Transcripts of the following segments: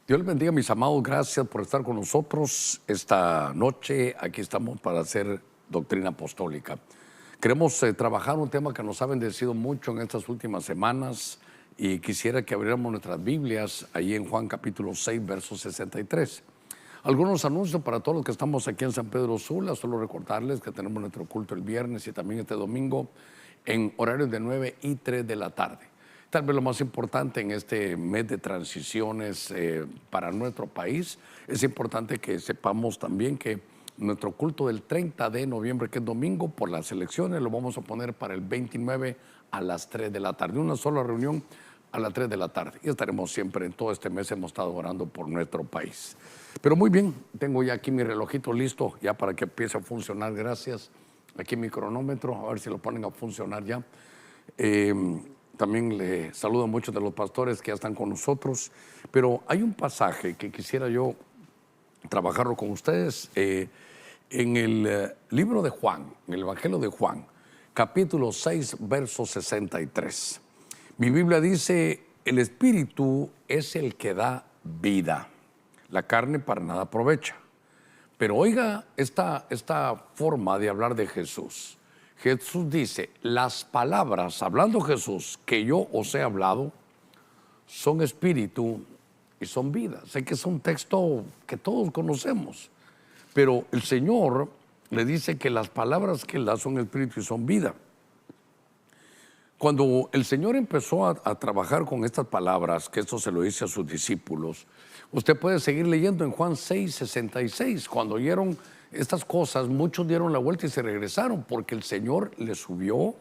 Dios les bendiga, mis amados. Gracias por estar con nosotros esta noche. Aquí estamos para hacer doctrina apostólica. Queremos trabajar un tema que nos ha bendecido mucho en estas últimas semanas y quisiera que abriéramos nuestras Biblias ahí en Juan capítulo 6, verso 63. Algunos anuncios para todos los que estamos aquí en San Pedro Sula. Solo recordarles que tenemos nuestro culto el viernes y también este domingo en horarios de 9 y 3 de la tarde. Tal vez lo más importante en este mes de transiciones para nuestro país, es importante que sepamos también que nuestro culto del 30 de noviembre, que es domingo, por las elecciones, lo vamos a poner para el 29 a las 3 de la tarde. Una sola reunión a las 3 de la tarde. Y estaremos siempre, en todo este mes hemos estado orando por nuestro país. Pero muy bien, tengo ya aquí mi relojito listo, ya para que empiece a funcionar, gracias. Aquí mi cronómetro, a ver si lo ponen a funcionar ya. También le saludo a muchos de los pastores que ya están con nosotros, pero hay un pasaje que quisiera yo trabajarlo con ustedes en el libro de Juan, en el Evangelio de Juan, capítulo 6, verso 63. Mi Biblia dice, el Espíritu es el que da vida, la carne para nada aprovecha. Pero oiga esta forma de hablar de Jesús. Jesús dice, las palabras, hablando Jesús, que yo os he hablado, son espíritu y son vida. Sé que es un texto que todos conocemos, pero el Señor le dice que las palabras que Él da son espíritu y son vida. Cuando el Señor empezó a trabajar con estas palabras, que esto se lo dice a sus discípulos, usted puede seguir leyendo en Juan 6, 66, cuando oyeron estas cosas, muchos dieron la vuelta y se regresaron porque el Señor le subió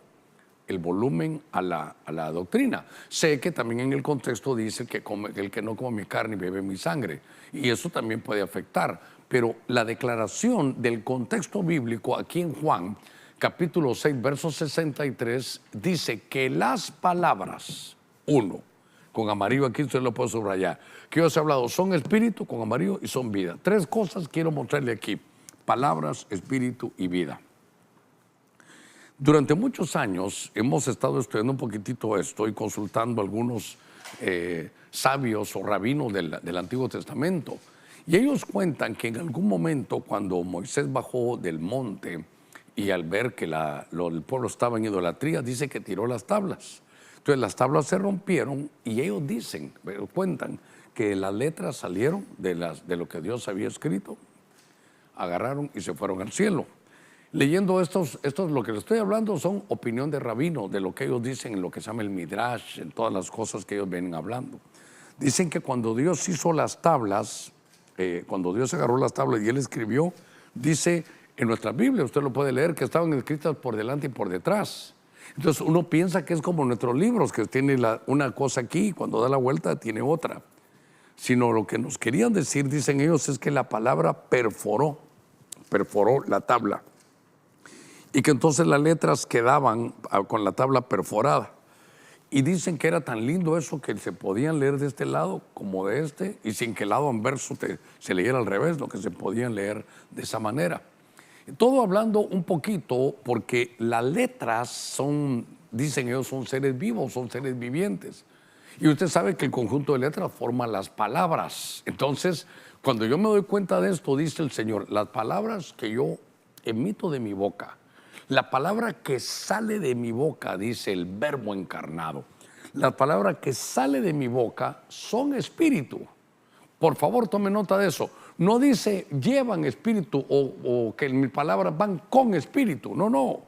el volumen a la doctrina. Sé que también en el contexto dice que el que no come mi carne y bebe mi sangre, y eso también puede afectar, pero la declaración del contexto bíblico aquí en Juan, capítulo 6, verso 63, dice que las palabras, con amarillo aquí usted lo puede subrayar, que yo os he hablado, son espíritu, con amarillo, y son vida. Tres cosas quiero mostrarle aquí. Palabras, espíritu y vida. Durante muchos años hemos estado estudiando un poquitito esto y consultando a algunos sabios o rabinos del Antiguo Testamento. Y ellos cuentan que en algún momento cuando Moisés bajó del monte y al ver que el pueblo estaba en idolatría, dice que tiró las tablas. Entonces las tablas se rompieron y ellos cuentan que las letras salieron de lo que Dios había escrito, agarraron y se fueron al cielo. Leyendo estos, lo que les estoy hablando son opinión de rabino, de lo que ellos dicen en lo que se llama el Midrash, en todas las cosas que ellos vienen hablando. Dicen que cuando Dios hizo las tablas, cuando Dios agarró las tablas y Él escribió, dice en nuestra Biblia, usted lo puede leer, que estaban escritas por delante y por detrás. Entonces uno piensa que es como nuestros libros, que tiene una cosa aquí y cuando da la vuelta tiene otra. Sino lo que nos querían decir, dicen ellos, es que la palabra perforó la tabla y que entonces las letras quedaban con la tabla perforada. Y dicen que era tan lindo eso que se podían leer de este lado como de este y sin que el lado anverso se leyera al revés, lo que se podían leer de esa manera. Todo hablando un poquito porque las letras son, dicen ellos, son seres vivos, son seres vivientes. Y usted sabe que el conjunto de letras forma las palabras. Entonces, cuando yo me doy cuenta de esto, dice el Señor, las palabras que yo emito de mi boca, la palabra que sale de mi boca, dice el Verbo encarnado, la palabra que sale de mi boca son espíritu. Por favor, tome nota de eso. No dice llevan espíritu o que mis palabras van con espíritu. No, no.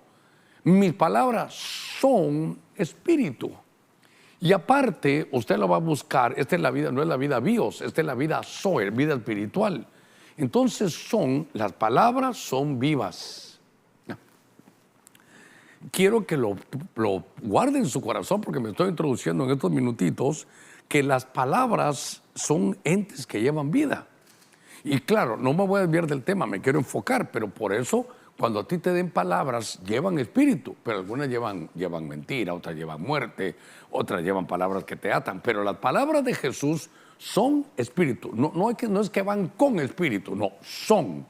Mis palabras son espíritu. Y aparte, usted lo va a buscar, esta es la vida, no es la vida bios, esta es la vida zoe, vida espiritual. Entonces las palabras son vivas. Quiero que lo guarde en su corazón porque me estoy introduciendo en estos minutitos que las palabras son entes que llevan vida. Y claro, no me voy a desviar del tema, me quiero enfocar, pero por eso cuando a ti te den palabras, llevan espíritu, pero algunas llevan mentira, otras llevan muerte, otras llevan palabras que te atan, pero las palabras de Jesús son espíritu. No es que van con espíritu, no, son.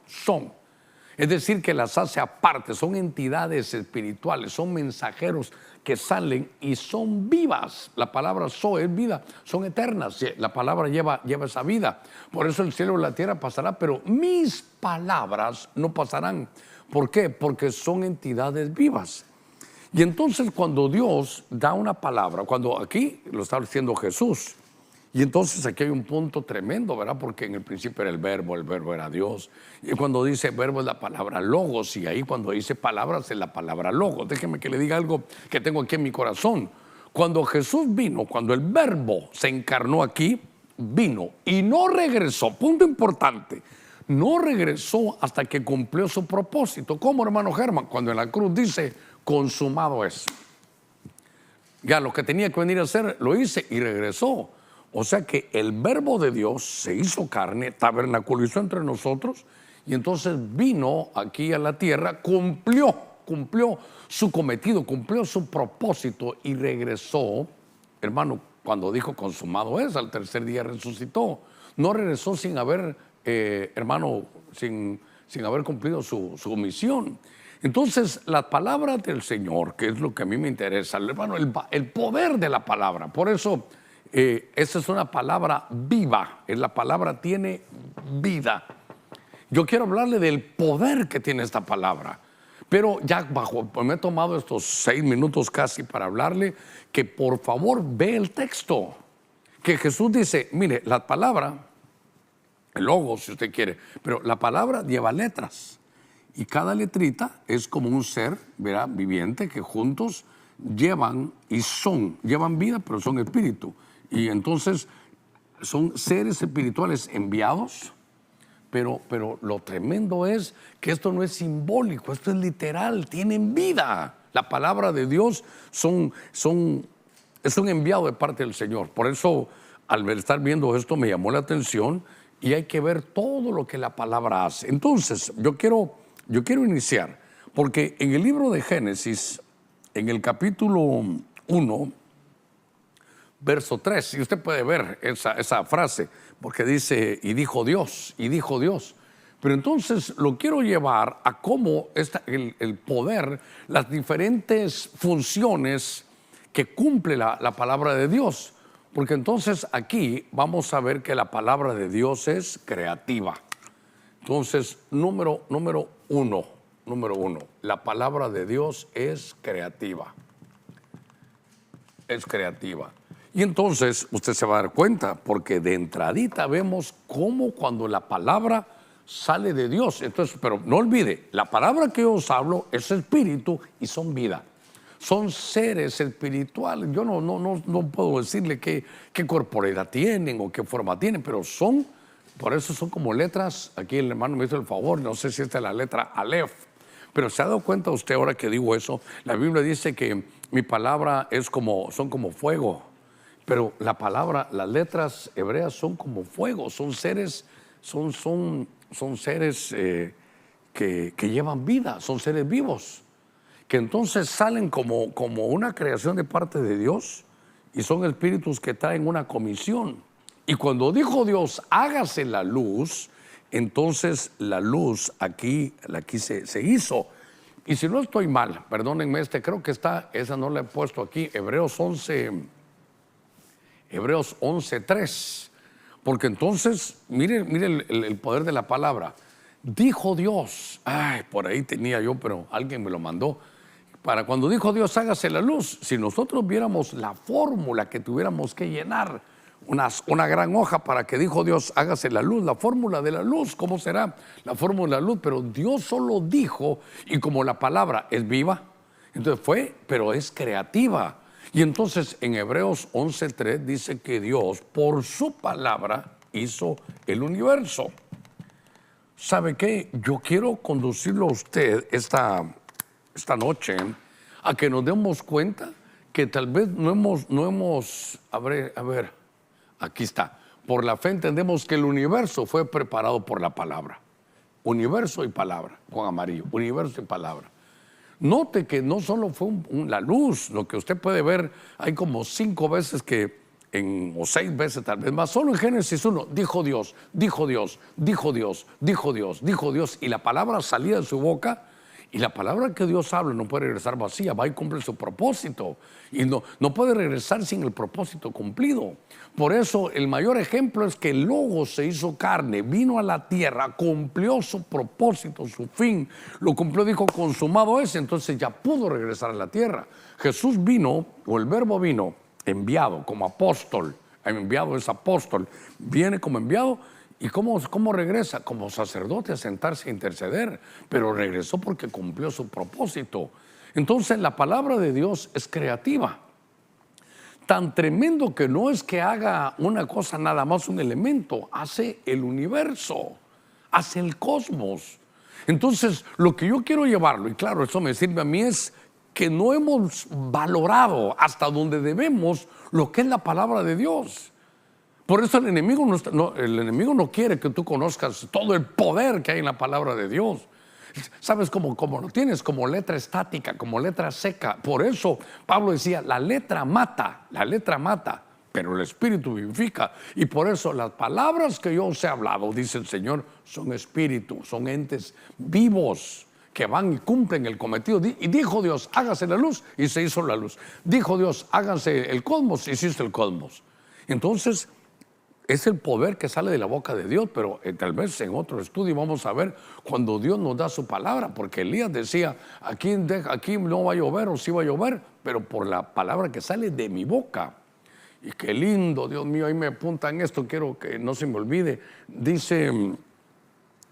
Es decir, que las hace aparte, son entidades espirituales, son mensajeros que salen y son vivas. La palabra so es vida, son eternas. La palabra lleva esa vida. Por eso el cielo y la tierra pasará, pero mis palabras no pasarán. ¿Por qué? Porque son entidades vivas. Y entonces cuando Dios da una palabra, cuando aquí lo está diciendo Jesús, y entonces aquí hay un punto tremendo, ¿verdad? Porque en el principio era el verbo era Dios. Y cuando dice verbo es la palabra logos, y ahí cuando dice palabras es la palabra logos. Déjeme que le diga algo que tengo aquí en mi corazón. Cuando Jesús vino, cuando el verbo se encarnó aquí, vino y no regresó. Punto importante. No regresó hasta que cumplió su propósito. ¿Cómo, hermano Germán? Cuando en la cruz dice, consumado es. Ya lo que tenía que venir a hacer, lo hice y regresó. O sea que el verbo de Dios se hizo carne, tabernaculizó entre nosotros y entonces vino aquí a la tierra, cumplió su cometido, cumplió su propósito y regresó, hermano, cuando dijo consumado es, al tercer día resucitó. No regresó sin haber, hermano, sin haber cumplido su misión. Entonces, la palabra del Señor, que es lo que a mí me interesa, hermano, el poder de la palabra. Por eso, esa es una palabra viva. La palabra tiene vida. Yo quiero hablarle del poder que tiene esta palabra. Pero ya me he tomado estos 6 minutos casi para hablarle que por favor ve el texto. Que Jesús dice, mire, la palabra, el logo si usted quiere, pero la palabra lleva letras. Y cada letrita es como un ser, ¿verdad? Viviente que juntos llevan vida, pero son espíritu. Y entonces son seres espirituales enviados, pero lo tremendo es que esto no es simbólico, esto es literal, tienen vida. La palabra de Dios es un enviado de parte del Señor. Por eso, al estar viendo esto, me llamó la atención y hay que ver todo lo que la palabra hace. Entonces, yo quiero iniciar, porque en el libro de Génesis, en el capítulo 1, verso 3, y usted puede ver esa frase, porque dice, y dijo Dios. Pero entonces lo quiero llevar a cómo el poder, las diferentes funciones que cumple la palabra de Dios. Porque entonces aquí vamos a ver que la palabra de Dios es creativa. Entonces, número uno, la palabra de Dios es creativa. Es creativa. Y entonces usted se va a dar cuenta, porque de entradita vemos cómo cuando la palabra sale de Dios. Entonces, pero no olvide, la palabra que yo os hablo es espíritu y son vida. Son seres espirituales. Yo no puedo decirle qué corporeidad tienen o qué forma tienen, pero por eso son como letras. Aquí el hermano me hizo el favor, no sé si esta es la letra Aleph. Pero ¿se ha dado cuenta usted ahora que digo eso? La Biblia dice que mi palabra son como fuego. Pero la palabra, las letras hebreas son como fuego, son seres, que llevan vida, son seres vivos, que entonces salen como una creación de parte de Dios y son espíritus que traen una comisión. Y cuando dijo Dios, hágase la luz, entonces la luz aquí se hizo. Y si no estoy mal, perdónenme, creo que esa no la he puesto aquí, Hebreos 11:3, porque entonces, mire el poder de la palabra. Dijo Dios, por ahí tenía yo, pero alguien me lo mandó. Para cuando dijo Dios, hágase la luz, si nosotros viéramos la fórmula que tuviéramos que llenar, una gran hoja para que dijo Dios, hágase la luz, la fórmula de la luz, ¿cómo será la fórmula de la luz? Pero Dios solo dijo, y como la palabra es viva, entonces pero es creativa. Y entonces en Hebreos 11:3 dice que Dios por su palabra hizo el universo. ¿Sabe qué? Yo quiero conducirlo a usted esta noche a que nos demos cuenta que tal vez no hemos, a ver, aquí está. Por la fe entendemos que el universo fue preparado por la palabra. Universo y palabra, con amarillo, universo y palabra. Note que no solo fue la luz, lo que usted puede ver, hay como 5 veces que o 6 veces tal vez más, solo en Génesis 1, dijo Dios, dijo Dios, dijo Dios, dijo Dios, dijo Dios, y la palabra salía de su boca. Y la palabra que Dios habla no puede regresar vacía, va y cumple su propósito. Y no puede regresar sin el propósito cumplido. Por eso el mayor ejemplo es que el Logos se hizo carne, vino a la tierra, cumplió su propósito, su fin. Lo cumplió, dijo, consumado es, entonces ya pudo regresar a la tierra. Jesús vino, o el verbo vino, enviado como apóstol. Enviado es apóstol, viene como enviado. ¿Y cómo regresa? Como sacerdote a sentarse a interceder, pero regresó porque cumplió su propósito. Entonces la palabra de Dios es creativa. Tan tremendo que no es que haga una cosa nada más, un elemento, hace el universo, hace el cosmos. Entonces lo que yo quiero llevarlo, y claro, eso me sirve a mí, es que no hemos valorado hasta donde debemos lo que es la palabra de Dios. Por eso el enemigo no quiere que tú conozcas todo el poder que hay en la palabra de Dios. ¿Sabes cómo lo tienes? Como letra estática, como letra seca. Por eso Pablo decía, la letra mata, pero el espíritu vivifica. Y por eso las palabras que yo os he hablado, dice el Señor, son espíritu, son entes vivos que van y cumplen el cometido. Y dijo Dios, hágase la luz, y se hizo la luz. Dijo Dios, hágase el cosmos, y se hizo el cosmos. Entonces, es el poder que sale de la boca de Dios, pero tal vez en otro estudio vamos a ver cuando Dios nos da su palabra, porque Elías decía, aquí no va a llover o sí va a llover, pero por la palabra que sale de mi boca. Y qué lindo, Dios mío, ahí me apuntan esto, quiero que no se me olvide. Dice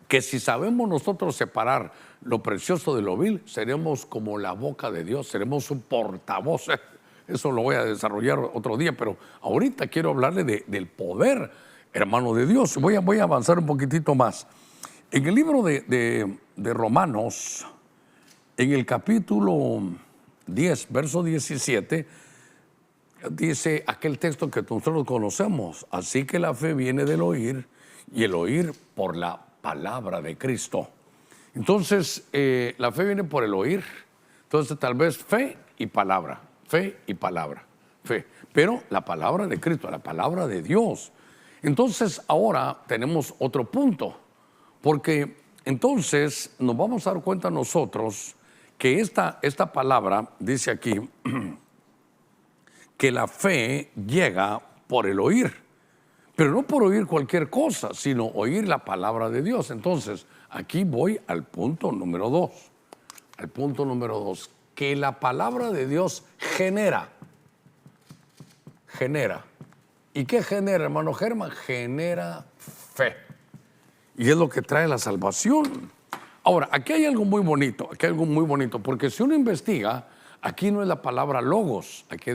que si sabemos nosotros separar lo precioso de lo vil, seremos como la boca de Dios, seremos su portavoz. Eso lo voy a desarrollar otro día, pero ahorita quiero hablarle del poder, hermano, de Dios. Voy a avanzar un poquitito más. En el libro de Romanos, en el capítulo 10, verso 17, dice aquel texto que nosotros conocemos. Así que la fe viene del oír, y el oír por la palabra de Cristo. Entonces, la fe viene por el oír. Entonces, tal vez fe y palabra. Fe y palabra, fe. Pero la palabra de Cristo, la palabra de Dios. Entonces ahora tenemos otro punto, porque entonces nos vamos a dar cuenta nosotros que esta palabra dice aquí que la fe llega por el oír, pero no por oír cualquier cosa, sino oír la palabra de Dios. Entonces aquí voy al punto número 2, que la palabra de Dios genera. ¿Y qué genera, hermano Germán? Genera fe. Y es lo que trae la salvación. Ahora, aquí hay algo muy bonito, porque si uno investiga, aquí no es la palabra logos, aquí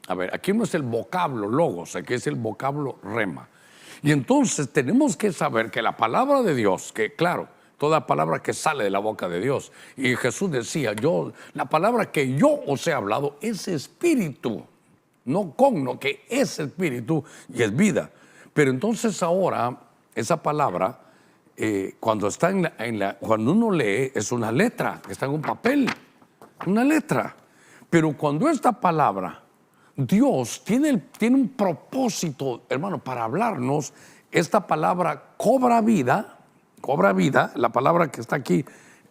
no es el vocablo logos, aquí es el vocablo rema. Y entonces tenemos que saber que la palabra de Dios, que claro, toda palabra que sale de la boca de Dios. Y Jesús decía, la palabra que yo os he hablado es espíritu, no que es espíritu y es vida. Pero entonces ahora, esa palabra, cuando uno lee, es una letra, que está en un papel, una letra. Pero cuando esta palabra, Dios tiene un propósito, hermano, para hablarnos, esta palabra cobra vida, la palabra que está aquí,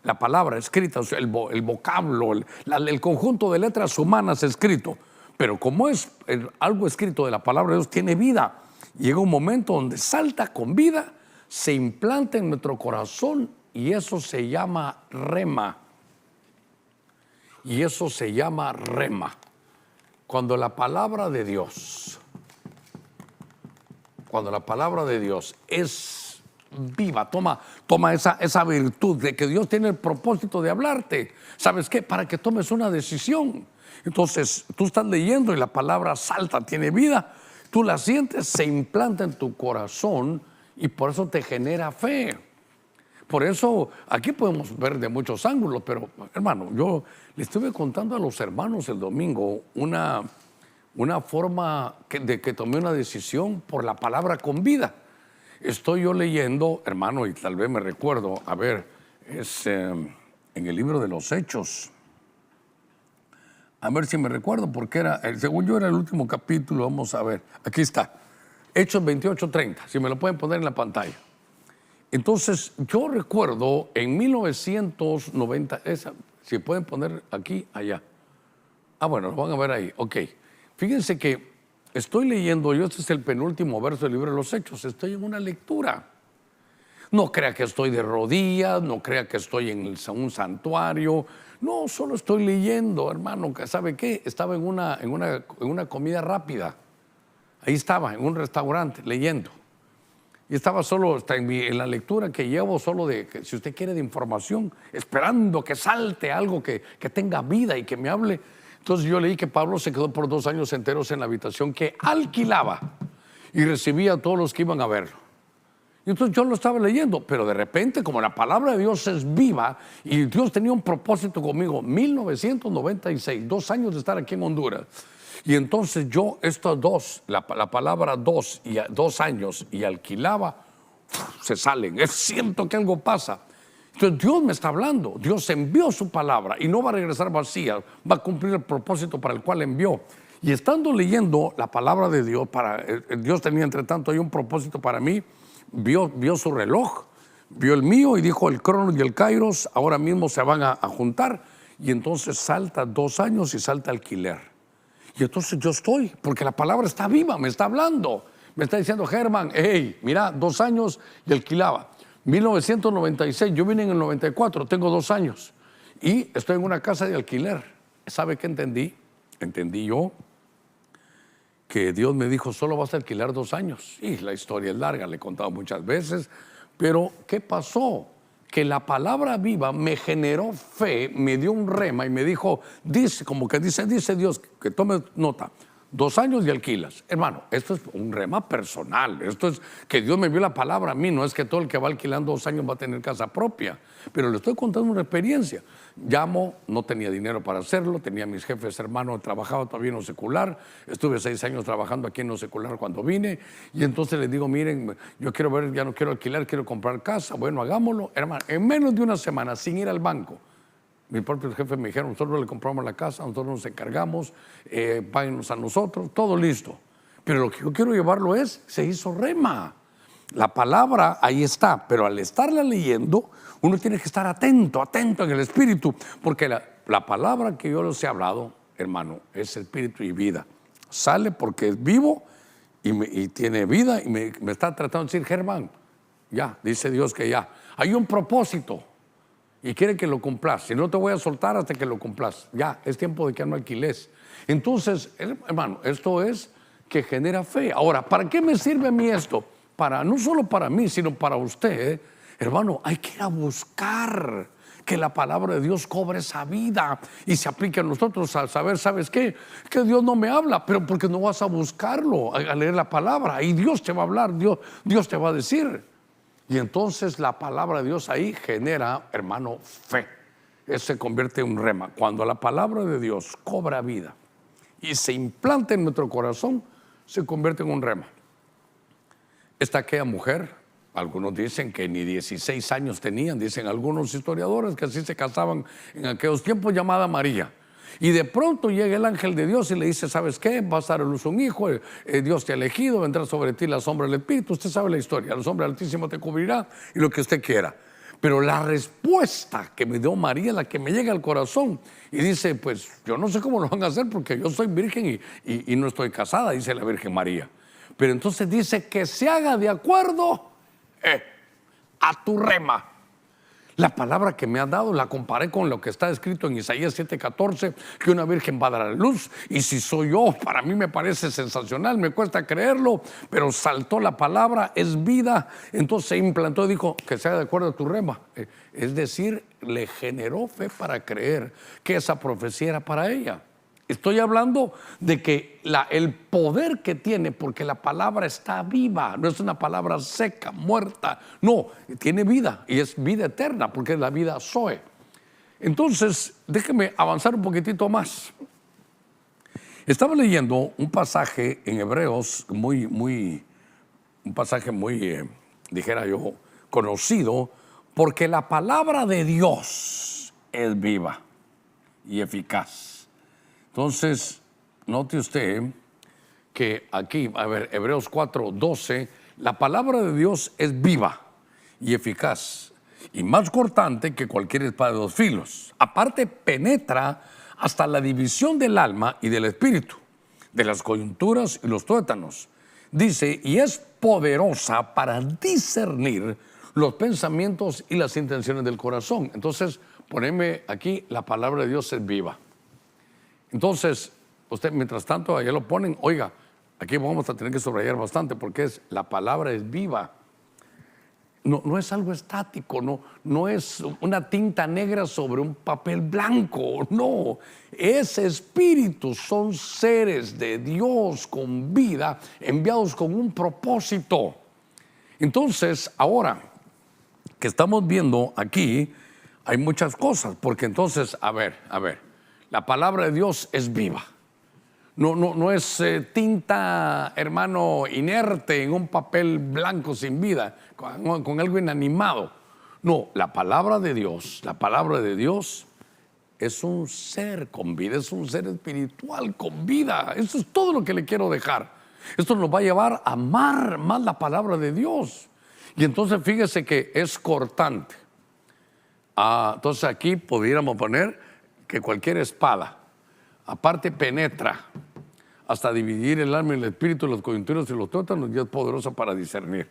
la palabra escrita, el vocablo, el conjunto de letras humanas escrito. Pero como es algo escrito de la palabra de Dios, tiene vida. Llega un momento donde salta con vida, se implanta en nuestro corazón y eso se llama rema. Cuando la palabra de Dios es viva, toma esa virtud de que Dios tiene el propósito de hablarte. ¿Sabes qué? Para que tomes una decisión. Entonces, tú estás leyendo y la palabra salta, tiene vida. Tú la sientes, se implanta en tu corazón y por eso te genera fe. Por eso, aquí podemos ver de muchos ángulos, pero hermano, yo le estuve contando a los hermanos el domingo una forma de que tomé una decisión por la palabra con vida. Estoy yo leyendo, hermano, y tal vez me recuerdo, es en el libro de los Hechos. A ver si me recuerdo, porque según yo era el último capítulo. Vamos a ver. Aquí está. Hechos 28:30. Si me lo pueden poner en la pantalla. Entonces, yo recuerdo en 1990, si pueden poner aquí, allá. Bueno, lo van a ver ahí. Ok. Fíjense que estoy leyendo, este es el penúltimo verso del libro de los Hechos. Estoy en una lectura. No crea que estoy de rodillas, no crea que estoy en un santuario. No, solo estoy leyendo, hermano. ¿Sabe qué? Estaba en una comida rápida. Ahí estaba, en un restaurante, leyendo. Y estaba solo en la lectura que llevo, solo si usted quiere, de información, esperando que salte algo que tenga vida y que me hable. Entonces yo leí que Pablo se quedó por 2 años enteros en la habitación que alquilaba y recibía a todos los que iban a verlo. Y entonces yo lo estaba leyendo, pero de repente, como la palabra de Dios es viva y Dios tenía un propósito conmigo, 1996, 2 años de estar aquí en Honduras. Y entonces yo estos dos, la palabra 2 años y alquilaba, se salen. Siento que algo pasa. Entonces Dios me está hablando. Dios envió su palabra y no va a regresar vacía. Va a cumplir el propósito para el cual envió. Y estando leyendo la palabra de Dios, Dios tenía entre tanto ahí un propósito para mí. Vio su reloj, vio el mío y dijo: el Cronos y el Kairos ahora mismo se van a juntar. Y entonces salta 2 años y salta alquiler. Y entonces yo estoy, porque la palabra está viva, me está hablando. Me está diciendo: Germán, hey, mira, 2 años y alquilaba. 1996, yo vine en el 94, tengo 2 años. Y estoy en una casa de alquiler. ¿Sabe qué entendí? Entendí yo que Dios me dijo: solo vas a alquilar 2 años. Y la historia es larga, le he contado muchas veces. Pero, ¿qué pasó? Que la palabra viva me generó fe, me dio un rema y me dijo, dice Dios, que tome nota, 2 años y alquilas. Hermano, esto es un rema personal, esto es que Dios me dio la palabra a mí, no es que todo el que va alquilando 2 años va a tener casa propia, pero le estoy contando una experiencia. Llamo, no tenía dinero para hacerlo, tenía mis jefes hermanos, trabajaba todavía en lo secular, estuve 6 años trabajando aquí en lo secular cuando vine, y entonces les digo: miren, yo quiero ver, ya no quiero alquilar, quiero comprar casa. Bueno, hagámoslo. Hermano, en menos de una semana, sin ir al banco, mis propios jefes me dijeron: nosotros le compramos la casa, nosotros nos encargamos, páguenos a nosotros, todo listo. Pero lo que yo quiero llevarlo se hizo rema. La palabra ahí está, pero al estarla leyendo, uno tiene que estar atento en el espíritu, porque la palabra que yo les he hablado, hermano, es espíritu y vida. Sale porque es vivo y tiene vida, y me está tratando de decir: Germán, ya, dice Dios que ya. Hay un propósito y quiere que lo cumplas. Si no, te voy a soltar hasta que lo cumplas. Ya, es tiempo de que no alquiles. Entonces, hermano, esto es que genera fe. Ahora, ¿para qué me sirve a mí esto? No solo para mí, sino para usted. Hermano, hay que ir a buscar que la palabra de Dios cobre esa vida y se aplique a nosotros al saber, ¿sabes qué? Que Dios no me habla, pero porque no vas a buscarlo, a leer la palabra, y Dios te va a hablar, Dios te va a decir. Y entonces la palabra de Dios ahí genera, hermano, fe. Eso se convierte en un rema. Cuando la palabra de Dios cobra vida y se implanta en nuestro corazón, se convierte en un rema. Está aquella mujer, algunos dicen que ni 16 años tenían, dicen algunos historiadores que así se casaban en aquellos tiempos, llamada María. Y de pronto llega el ángel de Dios y le dice: ¿sabes qué? Vas a dar a luz un hijo, Dios te ha elegido, vendrá sobre ti la sombra del Espíritu. Usted sabe la historia: la sombra del Altísimo te cubrirá y lo que usted quiera. Pero la respuesta que me dio María es la que me llega al corazón. Y dice: pues yo no sé cómo lo van a hacer, porque yo soy virgen y no estoy casada, dice la Virgen María. Pero entonces dice: que se haga de acuerdo a tu rema. La palabra que me ha dado la comparé con lo que está escrito en Isaías 7:14, que una virgen va a dar a luz. Y si soy yo, para mí me parece sensacional, me cuesta creerlo, pero saltó la palabra, es vida. Entonces se implantó y dijo: que sea de acuerdo a tu rema. Es decir, le generó fe para creer que esa profecía era para ella. Estoy hablando de que el poder que tiene, porque la palabra está viva, no es una palabra seca, muerta, no, tiene vida y es vida eterna, porque es la vida Zoe. Entonces, déjeme avanzar un poquitito más. Estaba leyendo un pasaje en Hebreos un pasaje muy, dijera yo, conocido, porque la palabra de Dios es viva y eficaz. Entonces, note usted que aquí, a ver, Hebreos 4:12, la palabra de Dios es viva y eficaz y más cortante que cualquier espada de dos filos. Aparte, penetra hasta la división del alma y del espíritu, de las coyunturas y los tuétanos. Dice, y es poderosa para discernir los pensamientos y las intenciones del corazón. Entonces, poneme aquí, la palabra de Dios es viva. Entonces, usted, mientras tanto, allá lo ponen, oiga, aquí vamos a tener que subrayar bastante porque la palabra es viva. No es algo estático, no es una tinta negra sobre un papel blanco, no. Es espíritu, son seres de Dios con vida, enviados con un propósito. Entonces, ahora que estamos viendo aquí, hay muchas cosas, porque entonces, a ver, la palabra de Dios es viva. No es tinta, hermano, inerte en un papel blanco sin vida, con algo inanimado. No, la palabra de Dios es un ser con vida, es un ser espiritual con vida. Eso es todo lo que le quiero dejar. Esto nos va a llevar a amar más la palabra de Dios. Y entonces fíjese que es cortante. Entonces aquí pudiéramos poner que cualquier espada, aparte penetra hasta dividir el alma y el espíritu, las coyunturas y los tuétanos, y es poderosa para discernir.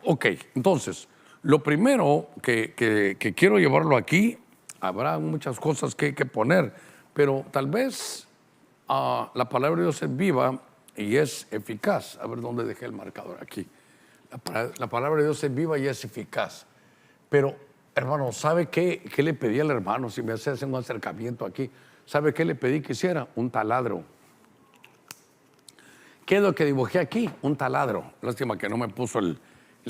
Ok, entonces, lo primero que quiero llevarlo aquí, habrá muchas cosas que hay que poner, pero tal vez la palabra de Dios es viva y es eficaz. A ver dónde dejé el marcador aquí. La palabra de Dios es viva y es eficaz. Pero, hermano, ¿sabe qué le pedí al hermano? Si me hace un acercamiento aquí, ¿sabe qué le pedí que hiciera? Un taladro. ¿Qué es lo que dibujé aquí? Un taladro. Lástima que no me puso el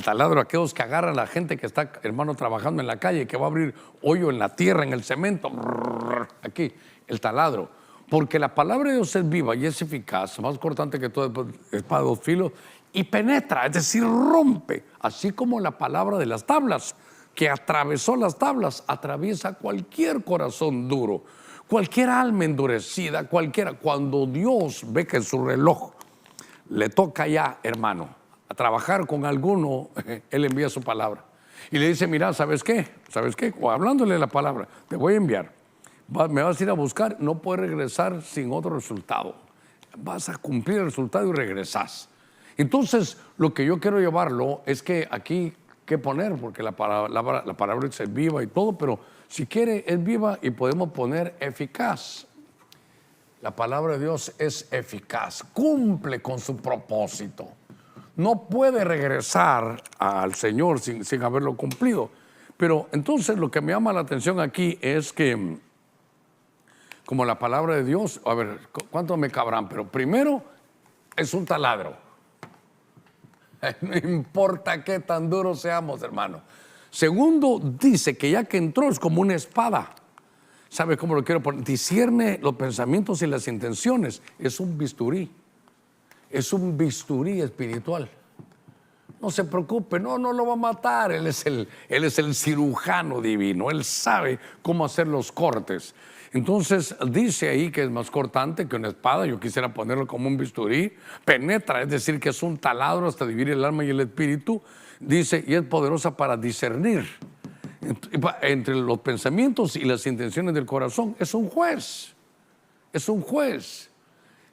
taladro. Aquellos que agarran a la gente que está, hermano, trabajando en la calle, que va a abrir hoyo en la tierra, en el cemento. Aquí, el taladro. Porque la palabra de Dios es viva y es eficaz, más cortante que toda espada de dos filos, y penetra, es decir, rompe. Así como la palabra de las tablas, que atravesó las tablas, atraviesa cualquier corazón duro, cualquier alma endurecida, cualquiera. Cuando Dios ve que en su reloj le toca ya, hermano, a trabajar con alguno, Él envía su palabra. Y le dice, mira, ¿sabes qué? O hablándole la palabra, te voy a enviar. Me vas a ir a buscar, no puedes regresar sin otro resultado. Vas a cumplir el resultado y regresas. Entonces, lo que yo quiero llevarlo es que aquí, ¿qué poner? Porque la palabra es viva y todo, pero si quiere, es viva y podemos poner eficaz. La palabra de Dios es eficaz, cumple con su propósito. No puede regresar al Señor sin haberlo cumplido. Pero entonces lo que me llama la atención aquí es que, como la palabra de Dios, a ver, ¿cuántos me cabrán? Pero primero es un taladro. No importa qué tan duros seamos, hermano. Segundo, dice que ya que entró es como una espada. ¿Sabe cómo lo quiero poner? Discierne los pensamientos y las intenciones. Es un bisturí. Es un bisturí espiritual. No se preocupe, no lo va a matar. Él es el cirujano divino. Él sabe cómo hacer los cortes. Entonces dice ahí que es más cortante que una espada. Yo quisiera ponerlo como un bisturí. Penetra, es decir, que es un taladro hasta dividir el alma y el espíritu. Dice, y es poderosa para discernir entre los pensamientos y las intenciones del corazón. Es un juez. Es un juez.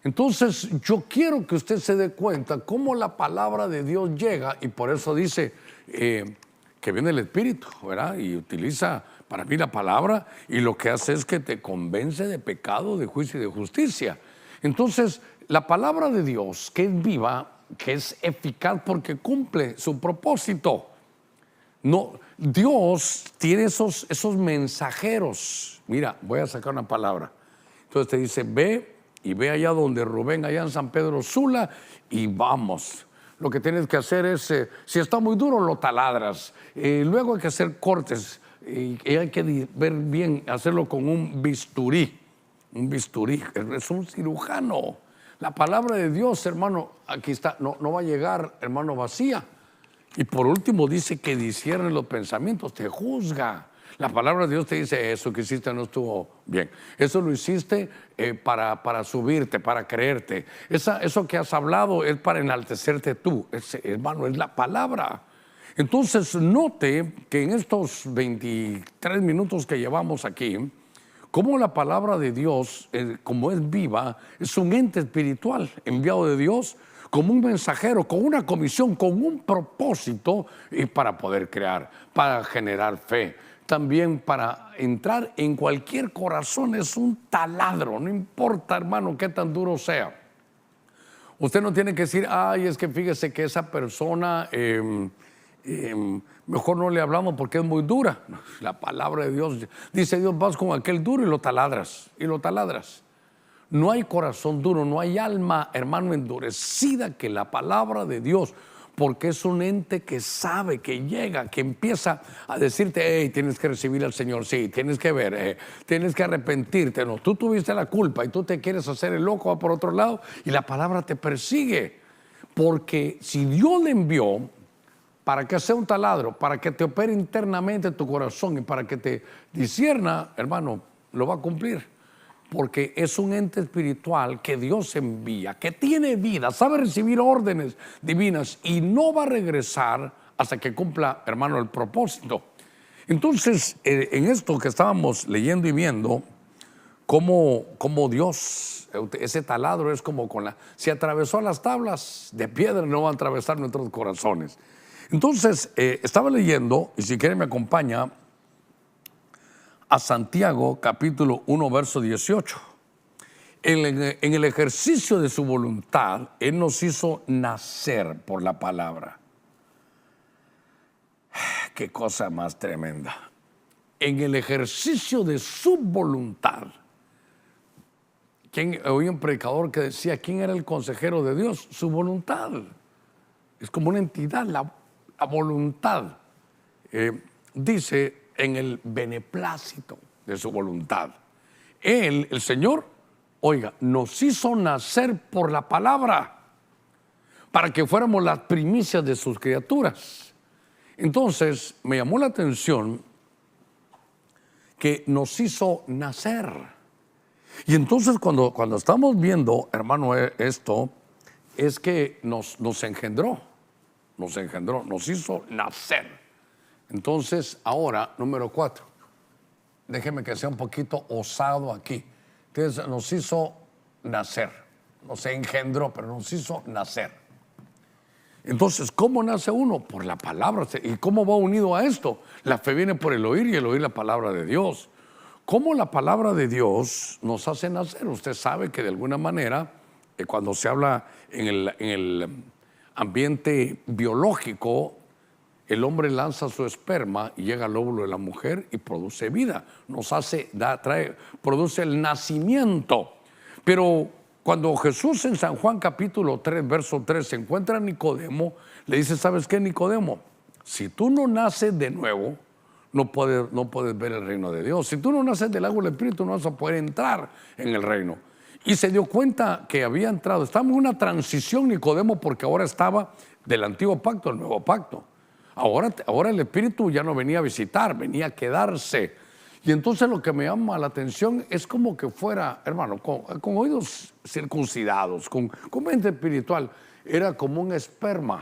Entonces yo quiero que usted se dé cuenta cómo la palabra de Dios llega, y por eso dice que viene el Espíritu, ¿verdad? Y utiliza para mí la palabra, y lo que hace es que te convence de pecado, de juicio y de justicia. Entonces la palabra de Dios, que es viva, que es eficaz porque cumple su propósito. No, Dios tiene esos mensajeros. Mira, voy a sacar una palabra. Entonces te dice, ve y ve allá donde Rubén, allá en San Pedro Sula, y vamos. Lo que tienes que hacer es, si está muy duro, lo taladras. Luego hay que hacer cortes, y hay que ver bien, hacerlo con un bisturí. Un bisturí, es un cirujano. La palabra de Dios, hermano, aquí está, no va a llegar, hermano, vacía. Y por último dice que discierne los pensamientos, te juzga. La palabra de Dios te dice: eso que hiciste no estuvo bien. Eso lo hiciste para subirte, para creerte. Eso que has hablado es para enaltecerte tú. Hermano, es la palabra. Entonces, note que en estos 23 minutos que llevamos aquí, cómo la palabra de Dios, como es viva, es un ente espiritual enviado de Dios como un mensajero, con una comisión, con un propósito, y para poder crear, para generar fe, también para entrar en cualquier corazón. Es un taladro, no importa, hermano, qué tan duro sea. Usted no tiene que decir: ay, es que fíjese que esa persona mejor no le hablamos porque es muy dura. La palabra de Dios dice: Dios, vas con aquel duro y lo taladras, y lo taladras. No hay corazón duro, no hay alma, hermano, endurecida que la palabra de Dios, porque es un ente que sabe, que llega, que empieza a decirte: hey, tienes que recibir al Señor, sí, tienes que ver, tienes que arrepentirte. No, tú tuviste la culpa y tú te quieres hacer el loco, va por otro lado, y la palabra te persigue. Porque si Dios le envió para que sea un taladro, para que te opere internamente tu corazón y para que te discierna, hermano, lo va a cumplir. Porque es un ente espiritual que Dios envía, que tiene vida, sabe recibir órdenes divinas y no va a regresar hasta que cumpla, hermano, el propósito. Entonces, en esto que estábamos leyendo y viendo, cómo Dios, ese taladro es como si atravesó las tablas de piedra, no va a atravesar nuestros corazones. Entonces, estaba leyendo, y si quiere me acompaña a Santiago capítulo 1 verso 18. En el ejercicio de su voluntad, Él nos hizo nacer por la palabra. Qué cosa más tremenda. En el ejercicio de su voluntad. Oí un predicador que decía: ¿quién era el consejero de Dios? Su voluntad. Es como una entidad, la voluntad. Dice: en el beneplácito de su voluntad. Él, el Señor, oiga, nos hizo nacer por la palabra para que fuéramos las primicias de sus criaturas. Entonces, me llamó la atención que nos hizo nacer. Y entonces cuando estamos viendo, hermano, esto, es que nos engendró, nos hizo nacer. Entonces, ahora, número 4, déjeme que sea un poquito osado aquí. Entonces, nos hizo nacer, nos engendró, pero nos hizo nacer. Entonces, ¿cómo nace uno? Por la palabra. ¿Y cómo va unido a esto? La fe viene por el oír y el oír la palabra de Dios. ¿Cómo la palabra de Dios nos hace nacer? Usted sabe que de alguna manera, cuando se habla en el ambiente biológico, el hombre lanza su esperma y llega al óvulo de la mujer y produce vida. Produce el nacimiento. Pero cuando Jesús en San Juan capítulo 3, verso 3, se encuentra a Nicodemo, le dice: ¿sabes qué, Nicodemo? Si tú no naces de nuevo, no puedes ver el reino de Dios. Si tú no naces del agua del Espíritu, no vas a poder entrar en el reino. Y se dio cuenta que había entrado. Estaba en una transición Nicodemo, porque ahora estaba del antiguo pacto al nuevo pacto. Ahora el Espíritu ya no venía a visitar, venía a quedarse. Y entonces lo que me llama la atención es como que fuera, hermano, con oídos circuncidados, con mente espiritual. Era como un esperma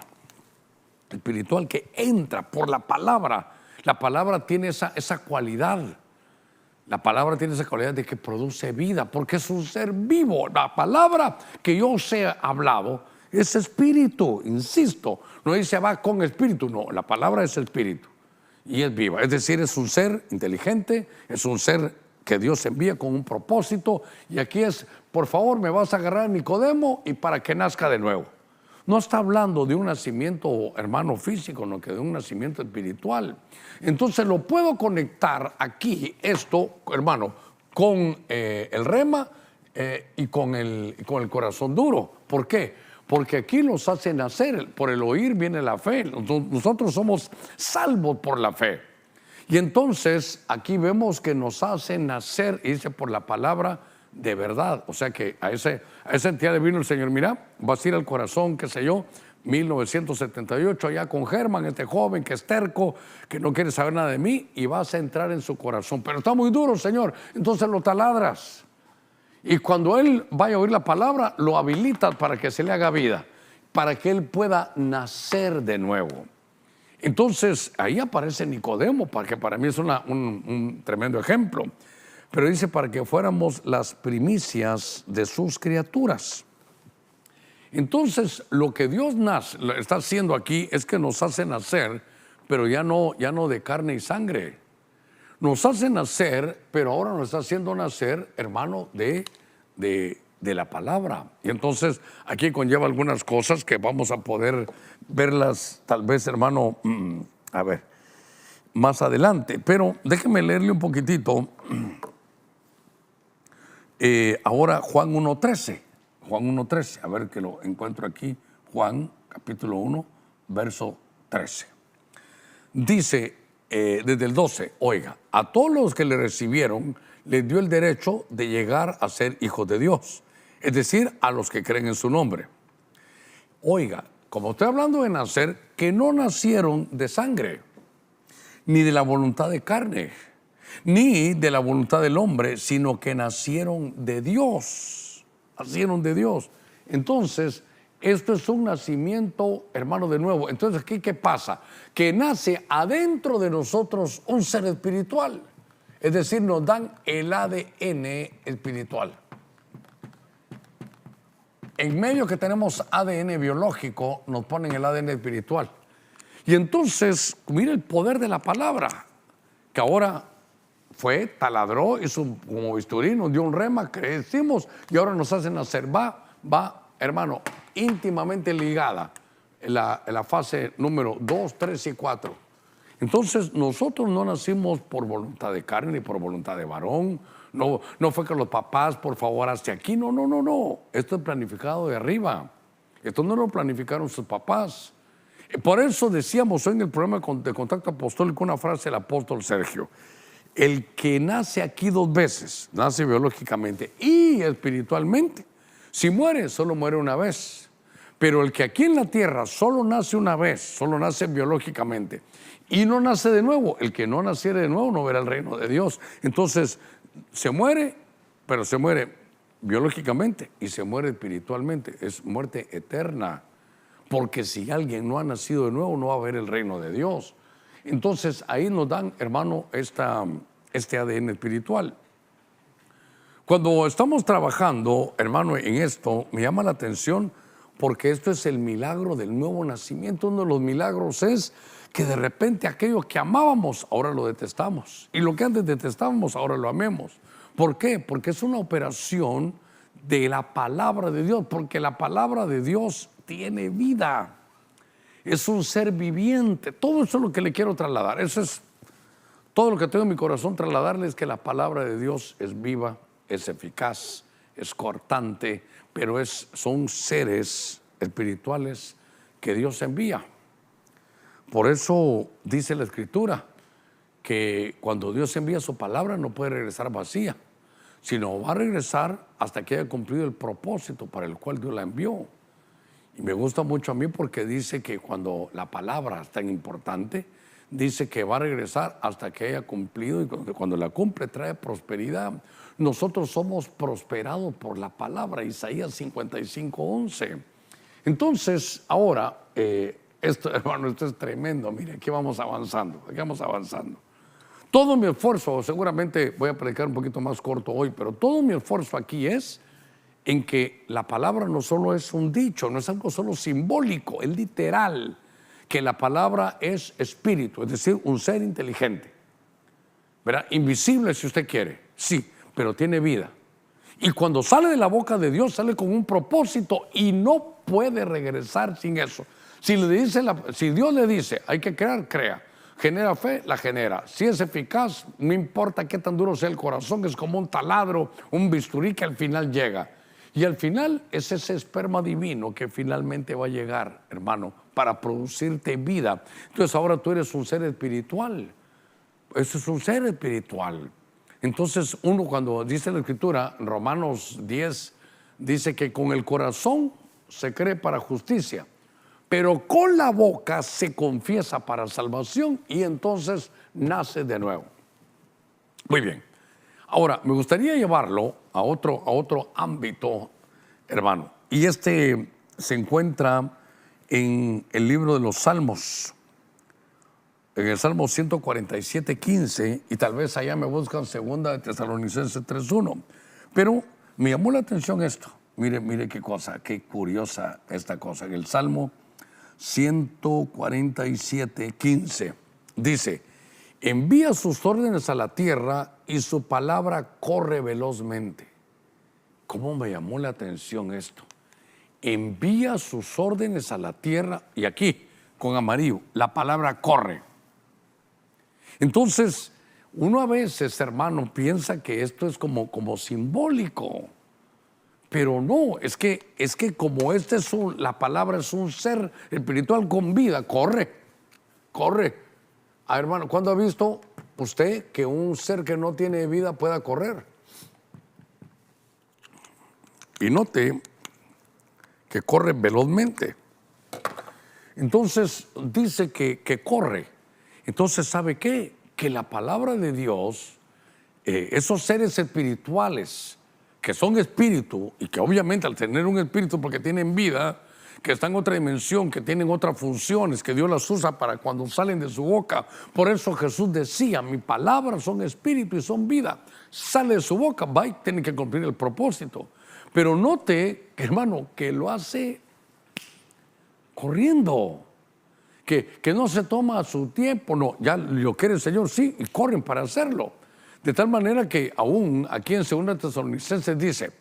espiritual que entra por la palabra. La palabra tiene esa cualidad. La palabra tiene esa cualidad de que produce vida, porque es un ser vivo. La palabra que yo os he hablado es espíritu, insisto. No dice va con espíritu, no. La palabra es espíritu y es viva. Es decir, es un ser inteligente, es un ser que Dios envía con un propósito. Y aquí es: por favor, me vas a agarrar a Nicodemo y para que nazca de nuevo. No está hablando de un nacimiento, hermano, físico, no, que de un nacimiento espiritual. Entonces lo puedo conectar aquí, esto, hermano, con el rema y con el corazón duro. ¿Por qué? Porque aquí los hace nacer. Por el oír viene la fe. Nosotros somos salvos por la fe. Y entonces aquí vemos que nos hace nacer, y dice, por la palabra de verdad. O sea que a esa entidad le vino el Señor: mira, vas a ir al corazón, qué sé yo, 1978, allá con Germán, este joven que es terco, que no quiere saber nada de mí, y vas a entrar en su corazón. Pero está muy duro, Señor, entonces lo taladras. Y cuando él vaya a oír la palabra, lo habilitas para que se le haga vida, para que él pueda nacer de nuevo. Entonces, ahí aparece Nicodemo, que para mí es un tremendo ejemplo. Pero dice, para que fuéramos las primicias de sus criaturas. Entonces, lo que Dios está haciendo aquí es que nos hace nacer, pero ya no de carne y sangre. Nos hace nacer, pero ahora nos está haciendo nacer, hermano, de la palabra. Y entonces, aquí conlleva algunas cosas que vamos a poder verlas, tal vez, hermano, a ver, más adelante. Pero déjeme leerle un poquitito. Ahora, Juan 1:13. Juan 1:13, a ver que lo encuentro aquí, Juan capítulo 1, verso 13. Dice desde el 12, oiga, a todos los que le recibieron, les dio el derecho de llegar a ser hijos de Dios, es decir, a los que creen en su nombre. Oiga, como estoy hablando de nacer, que no nacieron de sangre, ni de la voluntad de carne, ni de la voluntad del hombre, sino que nacieron de Dios. Nacieron de Dios. Entonces, esto es un nacimiento, hermano, de nuevo. Entonces, ¿aquí qué pasa? Que nace adentro de nosotros un ser espiritual. Es decir, nos dan el ADN espiritual. En medio que tenemos ADN biológico, nos ponen el ADN espiritual. Y entonces, mire el poder de la palabra, que ahora taladró, hizo como bisturí, nos dio un rema, crecimos y ahora nos hacen nacer. Va, hermano, íntimamente ligada en la fase número 2, 3 y 4. Entonces, nosotros no nacimos por voluntad de carne ni por voluntad de varón. No fue que los papás, por favor, hazte aquí. No. Esto es planificado de arriba. Esto no lo planificaron sus papás. Por eso decíamos hoy en el programa de Contacto Apostólico una frase del apóstol Sergio. El que nace aquí 2 veces, nace biológicamente y espiritualmente. Si muere, solo muere una vez. Pero el que aquí en la tierra solo nace una vez, solo nace biológicamente y no nace de nuevo, el que no naciere de nuevo no verá el reino de Dios. Entonces, se muere, pero se muere biológicamente y se muere espiritualmente. Es muerte eterna. Porque si alguien no ha nacido de nuevo, no va a ver el reino de Dios. Entonces, ahí nos dan, hermano, este ADN espiritual. Cuando estamos trabajando, hermano, en esto, me llama la atención porque esto es el milagro del nuevo nacimiento. Uno de los milagros es que de repente aquello que amábamos, ahora lo detestamos. Y lo que antes detestábamos, ahora lo amemos. ¿Por qué? Porque es una operación de la palabra de Dios, porque la palabra de Dios tiene vida. Es un ser viviente. Todo eso es lo que le quiero trasladar. Eso es todo lo que tengo en mi corazón, trasladarles que la palabra de Dios es viva, es eficaz, es cortante, pero son seres espirituales que Dios envía. Por eso dice la Escritura que cuando Dios envía su palabra no puede regresar vacía, sino va a regresar hasta que haya cumplido el propósito para el cual Dios la envió. Y me gusta mucho a mí porque dice que cuando la palabra es tan importante, dice que va a regresar hasta que haya cumplido, y cuando la cumple trae prosperidad. Nosotros somos prosperados por la palabra, Isaías 55:11. Entonces, ahora, hermano, esto es tremendo. Mire, aquí vamos avanzando. Todo mi esfuerzo, seguramente voy a predicar un poquito más corto hoy, pero todo mi esfuerzo aquí es en que la palabra no solo es un dicho, no es algo solo simbólico, es literal, que la palabra es espíritu, es decir, un ser inteligente, ¿verdad? Invisible si usted quiere, sí, pero tiene vida. Y cuando sale de la boca de Dios, sale con un propósito y no puede regresar sin eso. Si Dios le dice, hay que crear, crea. Genera fe, la genera. Si es eficaz, no importa qué tan duro sea el corazón, es como un taladro, un bisturí que al final llega. Y al final es ese esperma divino que finalmente va a llegar, hermano, para producirte vida. Entonces ahora tú eres un ser espiritual. Eso es un ser espiritual. Entonces uno, cuando dice la Escritura, Romanos 10, dice que con el corazón se cree para justicia, pero con la boca se confiesa para salvación y entonces nace de nuevo. Muy bien. Ahora, me gustaría llevarlo a otro ámbito, hermano. Y este se encuentra en el libro de los Salmos, en el Salmo 147:15, y tal vez allá me buscan 2 de Tesalonicenses 3:1. Pero me llamó la atención esto. Mire qué cosa, qué curiosa esta cosa. En el Salmo 147:15 dice: envía sus órdenes a la tierra y su palabra corre velozmente. ¿Cómo me llamó la atención esto? Envía sus órdenes a la tierra, y aquí con amarillo, la palabra corre. Entonces, uno a veces, hermano, piensa que esto es como simbólico, pero no, es que como la palabra es un ser espiritual con vida, corre. Hermano, ¿cuándo ha visto usted que un ser que no tiene vida pueda correr? Y note que corre velozmente. Entonces dice que corre. Entonces, ¿sabe qué? Que la palabra de Dios, esos seres espirituales que son espíritu y que obviamente al tener un espíritu porque tienen vida, que están en otra dimensión, que tienen otras funciones, que Dios las usa para cuando salen de su boca. Por eso Jesús decía: mis palabras son espíritu y son vida. Sale de su boca, va y tiene que cumplir el propósito. Pero note, hermano, que lo hace corriendo, que no se toma su tiempo, no, ya lo quiere el Señor, sí, y corren para hacerlo. De tal manera que aún aquí en 2 Tesalonicenses dice: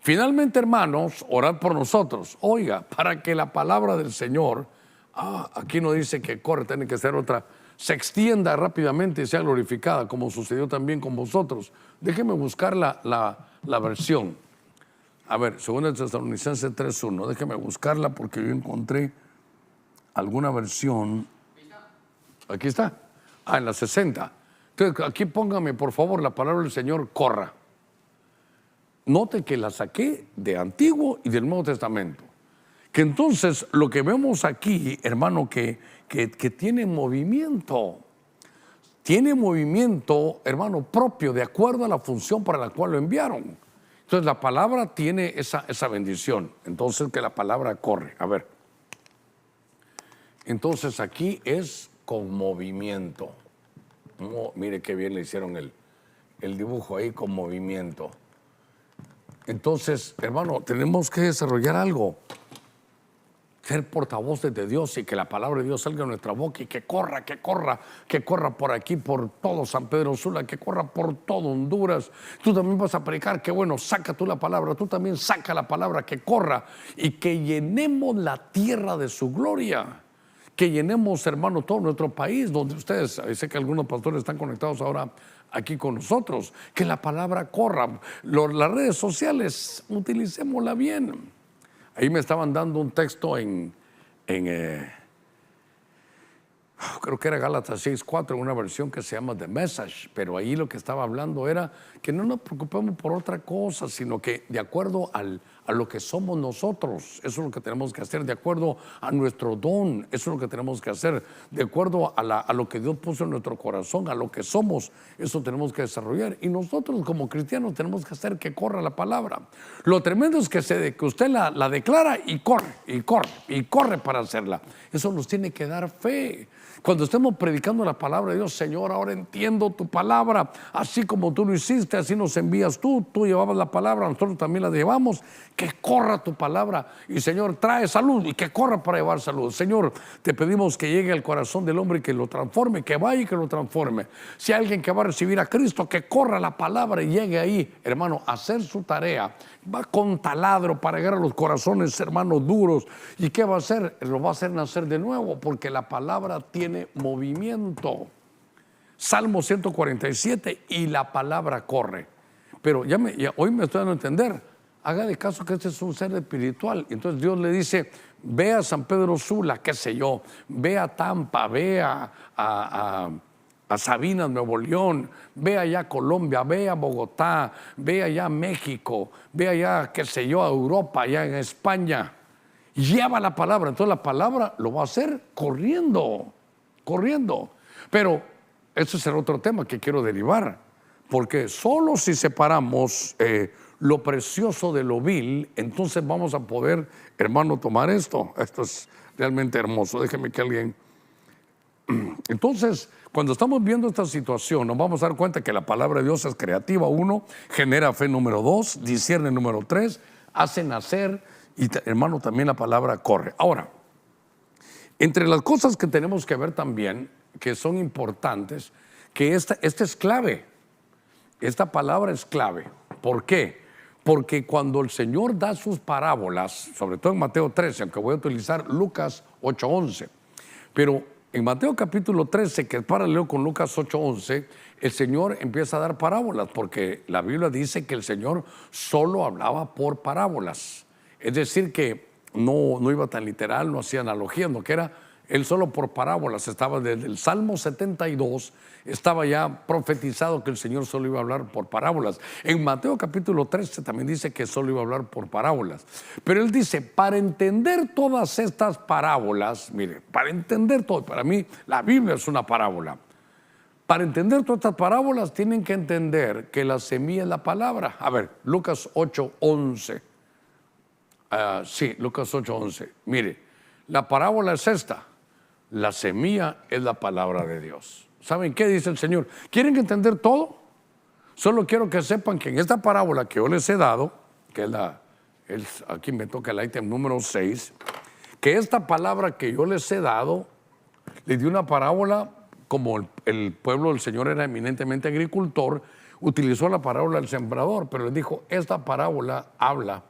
finalmente, hermanos, orad por nosotros. Oiga, para que la palabra del Señor, aquí no dice que corre, tiene que ser otra, se extienda rápidamente y sea glorificada, como sucedió también con vosotros. Déjeme buscar la versión. A ver, 2 Tesalonicenses 3:1, déjeme buscarla porque yo encontré alguna versión. Aquí está. En la 60. Entonces, aquí póngame, por favor, la palabra del Señor, corra. Note que la saqué de Antiguo y del Nuevo Testamento. Que entonces lo que vemos aquí, hermano, que tiene movimiento. Tiene movimiento, hermano, propio, de acuerdo a la función para la cual lo enviaron. Entonces la palabra tiene esa bendición. Entonces que la palabra corre. A ver. Entonces aquí es con movimiento. Mire qué bien le hicieron el dibujo ahí, con movimiento. Entonces, hermano, tenemos que desarrollar algo. Ser portavoces de Dios y que la palabra de Dios salga de nuestra boca y que corra por aquí, por todo San Pedro Sula, que corra por todo Honduras. Tú también vas a predicar, que bueno, saca tú la palabra, tú también saca la palabra, que corra y que llenemos la tierra de su gloria. Que llenemos, hermano, todo nuestro país, donde ustedes, sé que algunos pastores están conectados ahora aquí con nosotros, que la palabra corra. Las redes sociales, utilicémosla bien. Ahí me estaban dando un texto creo que era Gálatas 6:4, una versión que se llama The Message, pero ahí lo que estaba hablando era que no nos preocupemos por otra cosa, sino que de acuerdo a lo que somos nosotros, eso es lo que tenemos que hacer, de acuerdo a nuestro don, eso es lo que tenemos que hacer, de acuerdo a lo que Dios puso en nuestro corazón, a lo que somos, eso tenemos que desarrollar. Y nosotros como cristianos tenemos que hacer que corra la palabra. Lo tremendo es que usted la declara y corre para hacerla. Eso nos tiene que dar fe. Cuando estemos predicando la palabra de Dios: Señor, ahora entiendo tu palabra, así como tú lo hiciste, así nos envías tú llevabas la palabra, nosotros también la llevamos, que corra tu palabra. Y Señor, trae salud y que corra para llevar salud. Señor, te pedimos que llegue al corazón del hombre y que lo transforme, que vaya y que lo transforme. Si hay alguien que va a recibir a Cristo, que corra la palabra y llegue ahí, hermano, a hacer su tarea. Va con taladro para llegar a los corazones, hermanos, duros. ¿Y qué va a hacer? Lo va a hacer nacer de nuevo, porque la palabra tiene movimiento. Salmo 147, y la palabra corre. Pero hoy me estoy dando a entender. Haga de caso que este es un ser espiritual. Entonces Dios le dice: ve a San Pedro Sula, qué sé yo, ve a Tampa, ve a Sabinas, Nuevo León, ve allá a Colombia, ve a Bogotá, ve allá a México, ve allá, qué sé yo, a Europa, allá en España. lleva la palabra. Entonces la palabra lo va a hacer corriendo, corriendo. Pero ese será otro tema que quiero derivar, porque solo si separamos lo precioso de lo vil, entonces vamos a poder, hermano, tomar esto. Esto es realmente hermoso. Déjeme que alguien... Entonces, cuando estamos viendo esta situación, nos vamos a dar cuenta que la palabra de Dios es creativa, 1, genera fe, número 2, discierne, número 3, hace nacer y, hermano, también la palabra corre. Ahora, entre las cosas que tenemos que ver también, que son importantes, que esta es clave. Esta palabra es clave. ¿Por qué? Porque cuando el Señor da sus parábolas, sobre todo en Mateo 13, aunque voy a utilizar Lucas 8:11, pero en Mateo capítulo 13, que es paralelo con Lucas 8:11, el Señor empieza a dar parábolas, porque la Biblia dice que el Señor solo hablaba por parábolas. Es decir, que no iba tan literal, no hacía analogías, no, que era él solo por parábolas. Estaba desde el Salmo 72, estaba ya profetizado que el Señor solo iba a hablar por parábolas. En Mateo capítulo 13 también dice que solo iba a hablar por parábolas. Pero él dice, para entender todas estas parábolas, mire, para entender todo, para mí la Biblia es una parábola. Para entender todas estas parábolas tienen que entender que la semilla es la palabra. A ver, Lucas 8:11. Sí, Lucas 8:11. Mire, la parábola es esta. La semilla es la palabra de Dios. ¿Saben qué dice el Señor? ¿Quieren entender todo? Solo quiero que sepan que en esta parábola que yo les he dado, que es aquí me toca el ítem número 6, que esta palabra que yo les he dado, les di una parábola, como el pueblo del Señor era eminentemente agricultor, utilizó la parábola del sembrador, pero les dijo, esta parábola habla.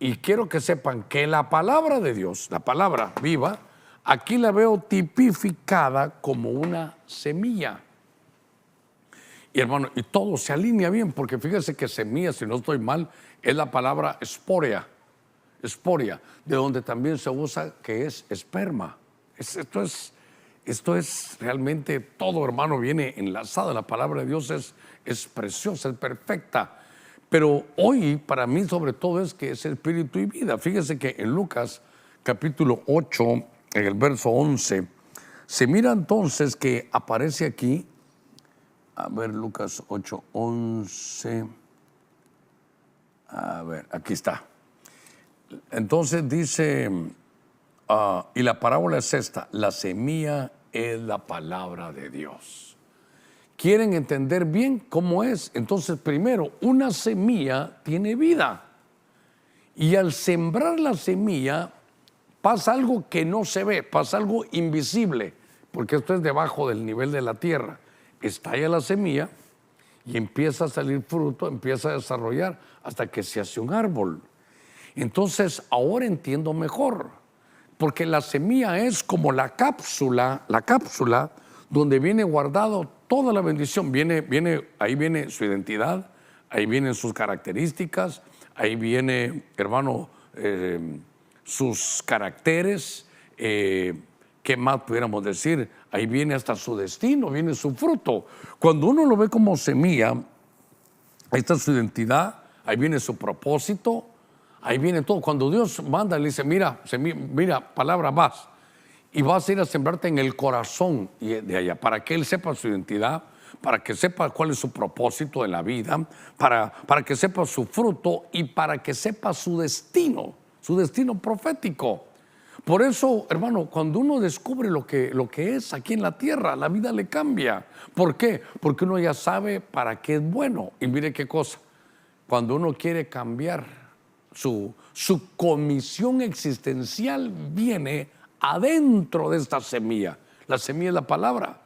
Y quiero que sepan que la palabra de Dios, la palabra viva, aquí la veo tipificada como una semilla. Y hermano, y todo se alinea bien, porque fíjese que semilla, si no estoy mal, es la palabra esporia, de donde también se usa que es esperma. Esto es realmente todo, hermano, viene enlazado. La palabra de Dios es preciosa, es perfecta. Pero hoy para mí sobre todo es que es espíritu y vida. Fíjese que en Lucas capítulo 8, en el verso 11, se mira entonces que aparece aquí, a ver, Lucas 8:11, a ver, aquí está. Entonces dice, y la parábola es esta, la semilla es la palabra de Dios. ¿Quieren entender bien cómo es? Entonces, primero, una semilla tiene vida. Y al sembrar la semilla, pasa algo que no se ve, pasa algo invisible, porque esto es debajo del nivel de la tierra. Estalla la semilla y empieza a salir fruto, empieza a desarrollar hasta que se hace un árbol. Entonces, ahora entiendo mejor, porque la semilla es como la cápsula donde viene guardado toda la bendición. Ahí viene su identidad, ahí vienen sus características, ahí viene, hermano, sus caracteres, ¿qué más pudiéramos decir? Ahí viene hasta su destino, viene su fruto. Cuando uno lo ve como semilla, ahí está su identidad, ahí viene su propósito, ahí viene todo. Cuando Dios manda, le dice, mira, palabra, vas. Y vas a ir a sembrarte en el corazón de allá, para que Él sepa su identidad, para que sepa cuál es su propósito en la vida, para que sepa su fruto y para que sepa su destino profético. Por eso, hermano, cuando uno descubre lo que es aquí en la tierra, la vida le cambia. ¿Por qué? Porque uno ya sabe para qué es bueno. Y mire qué cosa, cuando uno quiere cambiar su comisión existencial, viene adentro de esta semilla. La semilla es la palabra.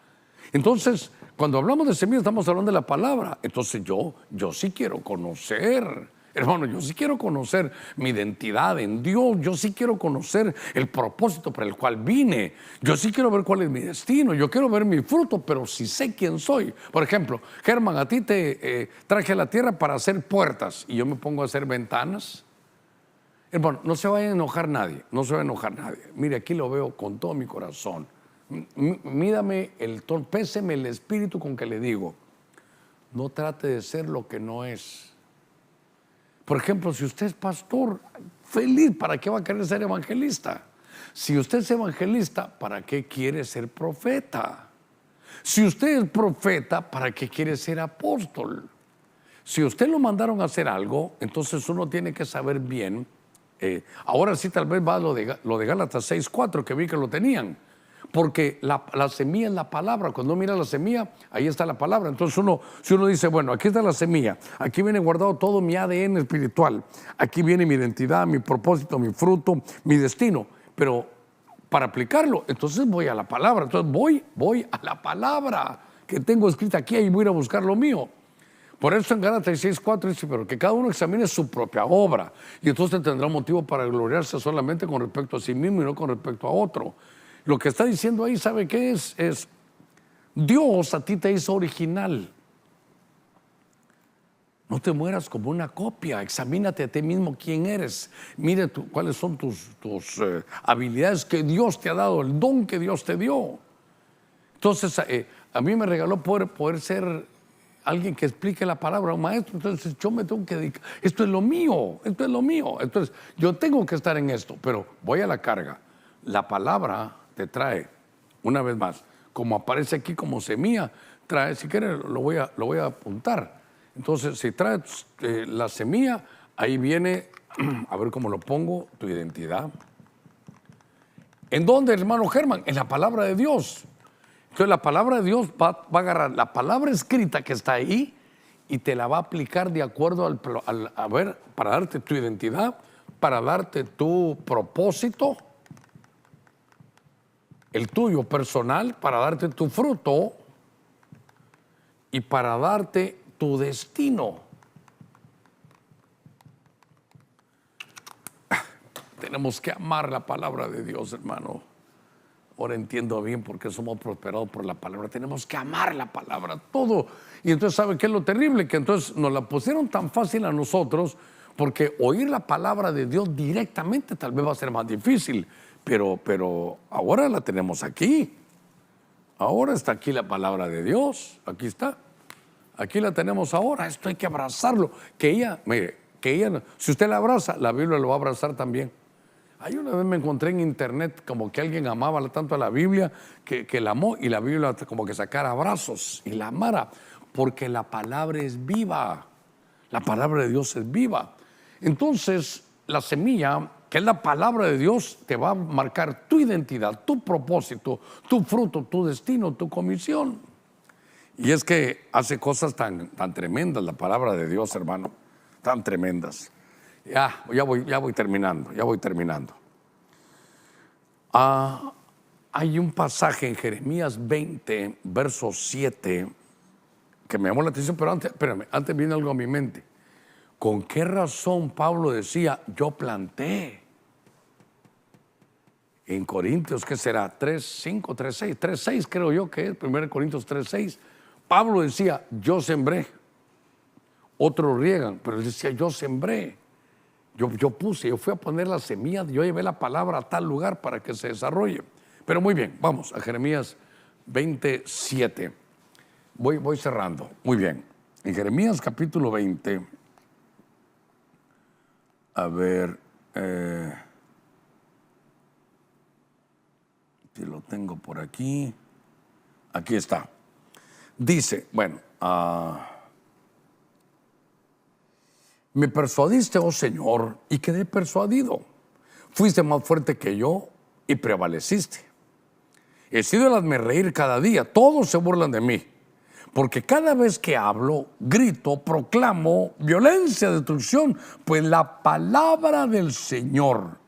Entonces, cuando hablamos de semilla, estamos hablando de la palabra. Entonces yo sí quiero conocer, hermano, yo sí quiero conocer mi identidad en Dios. Yo sí quiero conocer el propósito para el cual vine. Yo sí quiero ver cuál es mi destino. Yo quiero ver mi fruto, pero si sé quién soy. Por ejemplo, Germán, a ti te traje a la tierra para hacer puertas y yo me pongo a hacer ventanas. Bueno, no se vaya a enojar nadie, Mire, aquí lo veo con todo mi corazón. Mídame péseme el espíritu con que le digo, no trate de ser lo que no es. Por ejemplo, si usted es pastor, feliz, ¿para qué va a querer ser evangelista? Si usted es evangelista, ¿para qué quiere ser profeta? Si usted es profeta, ¿para qué quiere ser apóstol? Si usted lo mandaron a hacer algo, entonces uno tiene que saber bien. Ahora sí tal vez va lo de Gálatas 6:4, que vi que lo tenían. Porque la semilla es la palabra. Cuando uno mira la semilla, ahí está la palabra. Entonces si uno dice, bueno, aquí está la semilla, aquí viene guardado todo mi ADN espiritual, aquí viene mi identidad, mi propósito, mi fruto, mi destino. Pero para aplicarlo, entonces voy a la palabra. Entonces voy a la palabra que tengo escrita aquí y voy a ir a buscar lo mío. Por eso en Gálatas 6:4 dice, pero que cada uno examine su propia obra. Y entonces tendrá motivo para gloriarse solamente con respecto a sí mismo y no con respecto a otro. Lo que está diciendo ahí, ¿sabe qué es? Es Dios a ti te hizo original. No te mueras como una copia, examínate a ti mismo quién eres. Mire cuáles son tus habilidades que Dios te ha dado, el don que Dios te dio. Entonces, a mí me regaló poder ser alguien que explique la palabra, un maestro. Entonces yo me tengo que dedicar, esto es lo mío, esto es lo mío. Entonces yo tengo que estar en esto, pero voy a la carga. La palabra te trae, una vez más, como aparece aquí como semilla, trae, si quieres lo voy a apuntar. Entonces si trae la semilla, ahí viene, a ver cómo lo pongo, tu identidad. ¿En dónde, hermano Germán? En la palabra de Dios. Entonces la palabra de Dios va a agarrar la palabra escrita que está ahí y te la va a aplicar de acuerdo para darte tu identidad, para darte tu propósito, el tuyo personal, para darte tu fruto y para darte tu destino. Tenemos que amar la palabra de Dios, hermano. Ahora entiendo bien por qué somos prosperados por la palabra. Tenemos que amar la palabra, todo. Y entonces, ¿sabe qué es lo terrible? Que entonces nos la pusieron tan fácil a nosotros, porque oír la palabra de Dios directamente tal vez va a ser más difícil. Pero ahora la tenemos aquí. Ahora está aquí la palabra de Dios. Aquí está. Aquí la tenemos ahora. Esto hay que abrazarlo. Mire, si usted la abraza, la Biblia lo va a abrazar también. Hay una vez me encontré en internet como que alguien amaba tanto a la Biblia que la amó, y la Biblia como que sacara abrazos y la amara, porque la palabra es viva. La palabra de Dios es viva. Entonces, la semilla, que es la palabra de Dios, te va a marcar tu identidad, tu propósito, tu fruto, tu destino, tu comisión. Y es que hace cosas tan tremendas la palabra de Dios, hermano, tan tremendas. Ya voy terminando. Hay un pasaje en Jeremías 20, verso 7, que me llamó la atención, pero antes viene algo a mi mente. ¿Con qué razón Pablo decía, yo planté? En Corintios, ¿qué será? 3:5, 3:6, 3:6 creo yo que es, 1 Corintios 3:6. Pablo decía, yo sembré. Otros riegan, pero él decía, yo sembré. Yo fui a poner la semilla, yo llevé la palabra a tal lugar para que se desarrolle. Pero muy bien, vamos a Jeremías 27. Voy cerrando. Muy bien. En Jeremías capítulo 20, a ver, si lo tengo por aquí. Aquí está. Dice, me persuadiste, oh Señor, y quedé persuadido. Fuiste más fuerte que yo y prevaleciste. He sido el hazme reír cada día. Todos se burlan de mí. Porque cada vez que hablo, grito, proclamo violencia, destrucción. Pues la palabra del Señor.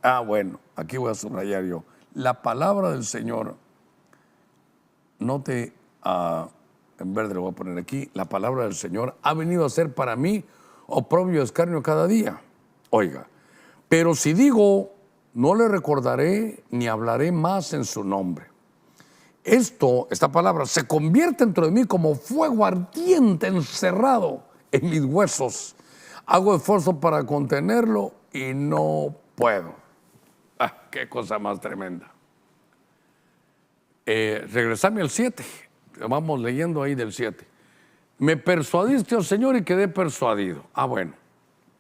Aquí voy a subrayar yo. La palabra del Señor. Note, en verde lo voy a poner aquí. La palabra del Señor ha venido a ser para mí oprobio y escarnio cada día. Oiga, pero si digo, no le recordaré ni hablaré más en su nombre. Esta palabra se convierte dentro de mí como fuego ardiente encerrado en mis huesos. Hago esfuerzo para contenerlo y no puedo. Qué cosa más tremenda. Regresame al 7. Vamos leyendo ahí del 7. Me persuadiste, oh Señor, y quedé persuadido.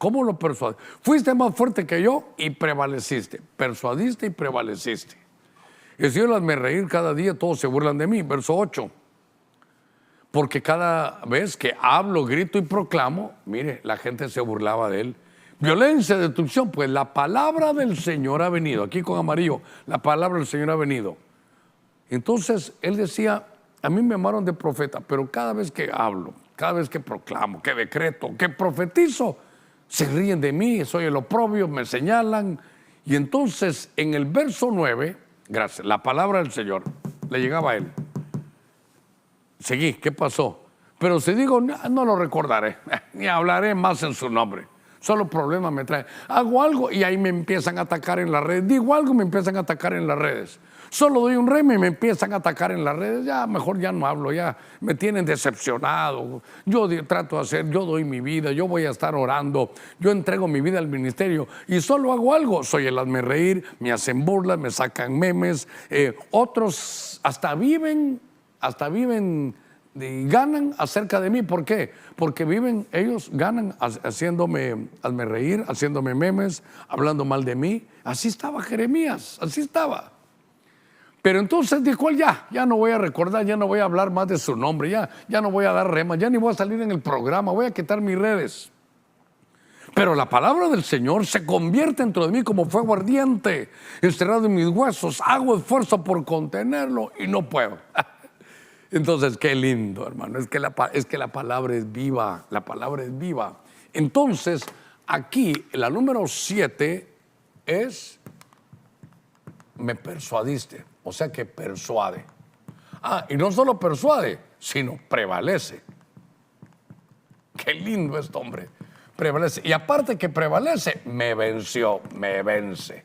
¿Cómo lo persuadiste? Fuiste más fuerte que yo y prevaleciste. Persuadiste y prevaleciste. Y si yo me reír cada día, todos se burlan de mí. Verso 8. Porque cada vez que hablo, grito y proclamo, mire, la gente se burlaba de él. Violencia, destrucción, pues la palabra del Señor ha venido. Aquí con amarillo, la palabra del Señor ha venido. Entonces, él decía, a mí me llamaron de profeta, pero cada vez que hablo, cada vez que proclamo, que decreto, que profetizo, se ríen de mí, soy el oprobio, me señalan. Y entonces, en el verso 9, gracias, la palabra del Señor le llegaba a él. Seguí, ¿qué pasó? Pero si digo, no lo recordaré, ni hablaré más en su nombre. Solo problemas me trae. Hago algo y ahí me empiezan a atacar en las redes. Digo algo y me empiezan a atacar en las redes. Solo doy un remo y me empiezan a atacar en las redes. Ya, mejor ya no hablo, ya me tienen decepcionado. Yo trato de hacer, yo doy mi vida, yo voy a estar orando, yo entrego mi vida al ministerio y solo hago algo. Soy el hazme reír, me hacen burlas, me sacan memes. Otros hasta viven y ganan acerca de mí. ¿Por qué? Porque ellos ganan haciéndome hazme reír, haciéndome memes, hablando mal de mí. Así estaba Jeremías, así estaba. Pero entonces dijo él, ya no voy a recordar, ya no voy a hablar más de su nombre, ya no voy a dar remas, ya ni voy a salir en el programa, voy a quitar mis redes. Pero la palabra del Señor se convierte dentro de mí como fuego ardiente, encerrado en mis huesos. Hago esfuerzo por contenerlo y no puedo. Entonces, qué lindo, hermano. Es que la palabra es viva. La palabra es viva. Entonces, aquí, la número 7 es, me persuadiste. O sea que persuade. Y no solo persuade, sino prevalece. Qué lindo este hombre. Prevalece. Y aparte que prevalece, me venció, me vence.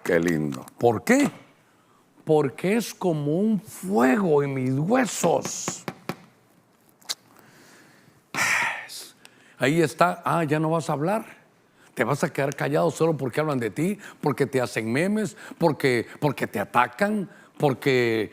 Qué lindo. ¿Por qué? Porque es como un fuego en mis huesos. Ahí está, ya no vas a hablar. Te vas a quedar callado solo porque hablan de ti, porque te hacen memes, porque te atacan, porque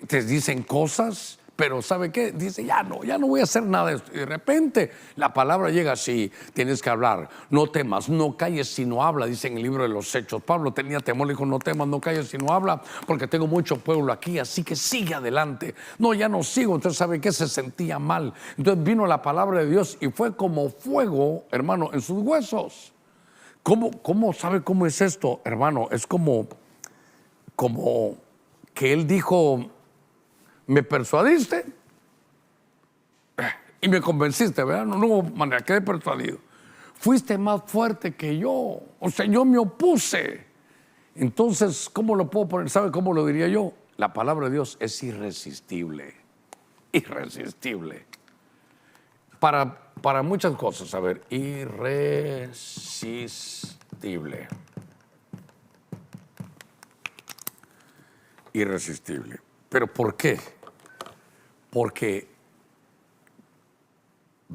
te dicen cosas. Pero ¿sabe qué? Dice, ya no voy a hacer nada de esto. Y de repente la palabra llega así, tienes que hablar. No temas, no calles sino habla, dice en el libro de los Hechos. Pablo tenía temor, le dijo, no temas, no calles sino habla, porque tengo mucho pueblo aquí, así que sigue adelante. No, ya no sigo. Entonces, ¿sabe qué? Se sentía mal. Entonces vino la palabra de Dios y fue como fuego, hermano, en sus huesos. ¿Cómo sabe cómo es esto, hermano? Es como que él dijo, me persuadiste y me convenciste, ¿verdad? No hubo manera, quedé persuadido. Fuiste más fuerte que yo, o sea, yo me opuse. Entonces, ¿cómo lo puedo poner? ¿Sabe cómo lo diría yo? La palabra de Dios es irresistible, irresistible. Para muchas cosas, a ver, irresistible. Irresistible. ¿Pero por qué? Porque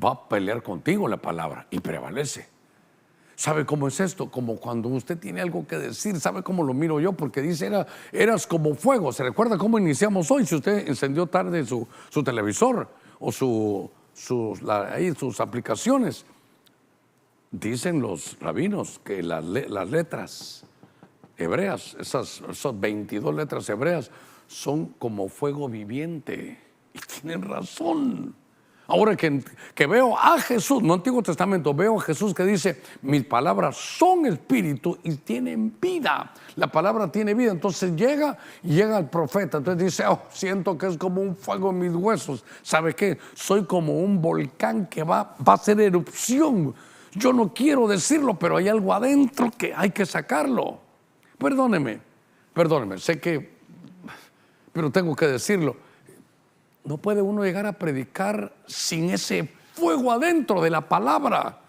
va a pelear contigo la palabra y prevalece. ¿Sabe cómo es esto? Como cuando usted tiene algo que decir. ¿Sabe cómo lo miro yo? Porque dice, eras como fuego. ¿Se recuerda cómo iniciamos hoy? Si usted encendió tarde su televisor o sus aplicaciones. Dicen los rabinos que las letras hebreas, esas 22 letras hebreas, son como fuego viviente. Y tienen razón. Ahora que veo a Jesús, no Antiguo Testamento, veo a Jesús que dice, mis palabras son espíritu y tienen vida. La palabra tiene vida. Entonces llega el profeta. Entonces dice, siento que es como un fuego en mis huesos. ¿Sabe qué? Soy como un volcán que va a hacer erupción. Yo no quiero decirlo, pero hay algo adentro que hay que sacarlo. Perdóneme, sé que, pero tengo que decirlo. No puede uno llegar a predicar sin ese fuego adentro de la palabra.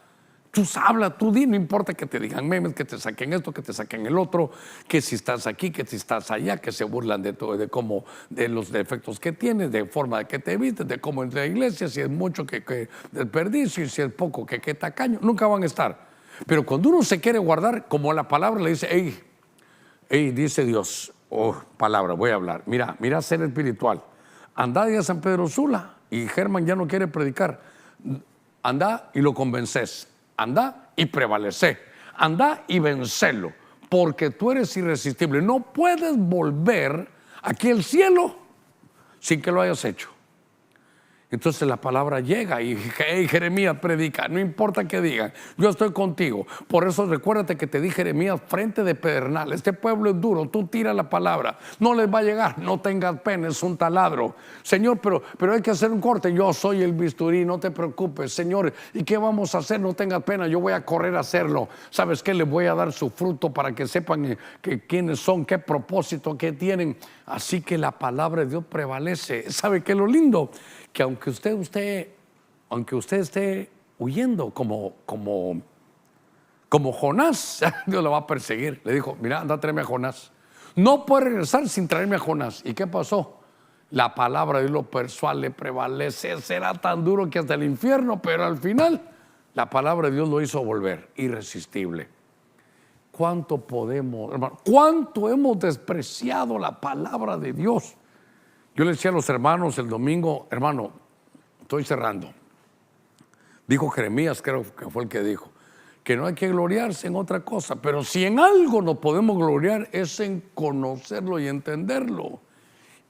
Tú habla, tú di, no importa que te digan memes, que te saquen esto, que te saquen el otro, que si estás aquí, que si estás allá, que se burlan de todo, de los defectos que tienes, de forma de que te vistes, de cómo entra a la iglesia, si es mucho que desperdicio y si es poco que tacaño, nunca van a estar. Pero cuando uno se quiere guardar, como la palabra le dice, dice Dios, palabra, voy a hablar, mira ser espiritual. Andad a San Pedro Sula y Germán ya no quiere predicar. anda y lo convences, anda y prevalece, anda y vencelo, porque tú eres irresistible. No puedes volver aquí al cielo sin que lo hayas hecho. Entonces la palabra llega y Jeremías predica, no importa qué digan, yo estoy contigo. Por eso recuérdate que te di Jeremías frente de pedernal, este pueblo es duro, tú tira la palabra, no les va a llegar, no tengas pena, es un taladro. Señor, pero hay que hacer un corte, yo soy el bisturí, no te preocupes. Señor, ¿y qué vamos a hacer? No tengas pena, yo voy a correr a hacerlo. ¿Sabes qué? Les voy a dar su fruto para que sepan quiénes son, qué propósito, qué tienen. Así que la palabra de Dios prevalece. ¿Sabe qué es lo lindo? Que aunque usted esté huyendo como Jonás, Dios lo va a perseguir. Le dijo, mira, anda, tráeme a Jonás. No puede regresar sin traerme a Jonás. ¿Y qué pasó? La palabra de Dios lo persuade, prevalece, será tan duro que hasta el infierno, pero al final la palabra de Dios lo hizo volver, irresistible. ¿Cuánto podemos, hermano? ¿Cuánto hemos despreciado la palabra de Dios? Yo le decía a los hermanos el domingo, hermano, estoy cerrando. Dijo Jeremías, creo que fue el que dijo, que no hay que gloriarse en otra cosa, pero si en algo nos podemos gloriar es en conocerlo y entenderlo.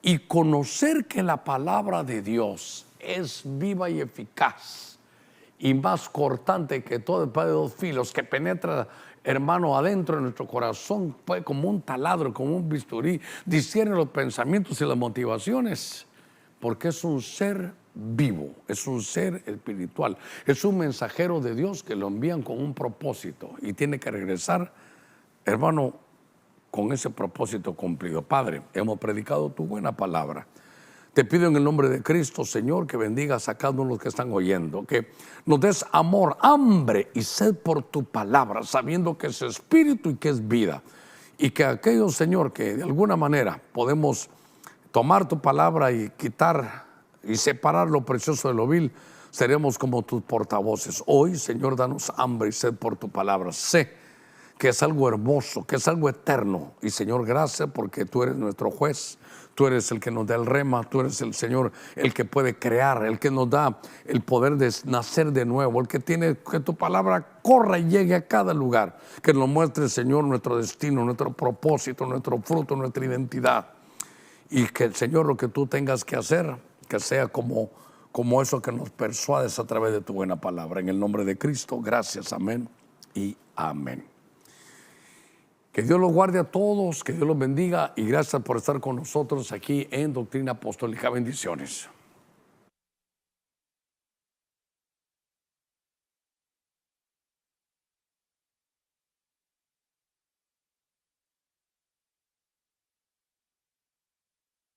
Y conocer que la palabra de Dios es viva y eficaz y más cortante que toda espada de dos filos, que penetra, hermano, adentro de nuestro corazón, pues, como un taladro, como un bisturí, discierne los pensamientos y las motivaciones, porque es un ser vivo, es un ser espiritual, es un mensajero de Dios que lo envían con un propósito y tiene que regresar, hermano, con ese propósito cumplido. Padre, hemos predicado tu buena palabra. Te pido en el nombre de Cristo, Señor, que bendigas a cada uno de los que están oyendo, que nos des amor, hambre y sed por tu palabra, sabiendo que es espíritu y que es vida. Y que aquellos, Señor, que de alguna manera podemos tomar tu palabra y quitar y separar lo precioso de lo vil, seremos como tus portavoces. Hoy, Señor, danos hambre y sed por tu palabra. Sé que es algo hermoso, que es algo eterno. Y Señor, gracias porque tú eres nuestro juez. Tú eres el que nos da el rema, tú eres el Señor, el que puede crear, el que nos da el poder de nacer de nuevo, el que tiene que tu palabra corra y llegue a cada lugar, que nos muestre, Señor, nuestro destino, nuestro propósito, nuestro fruto, nuestra identidad. Y que, Señor, lo que tú tengas que hacer, que sea como eso que nos persuades a través de tu buena palabra. En el nombre de Cristo, gracias, amén y amén. Que Dios los guarde a todos, que Dios los bendiga y gracias por estar con nosotros aquí en Doctrina Apostólica. Bendiciones.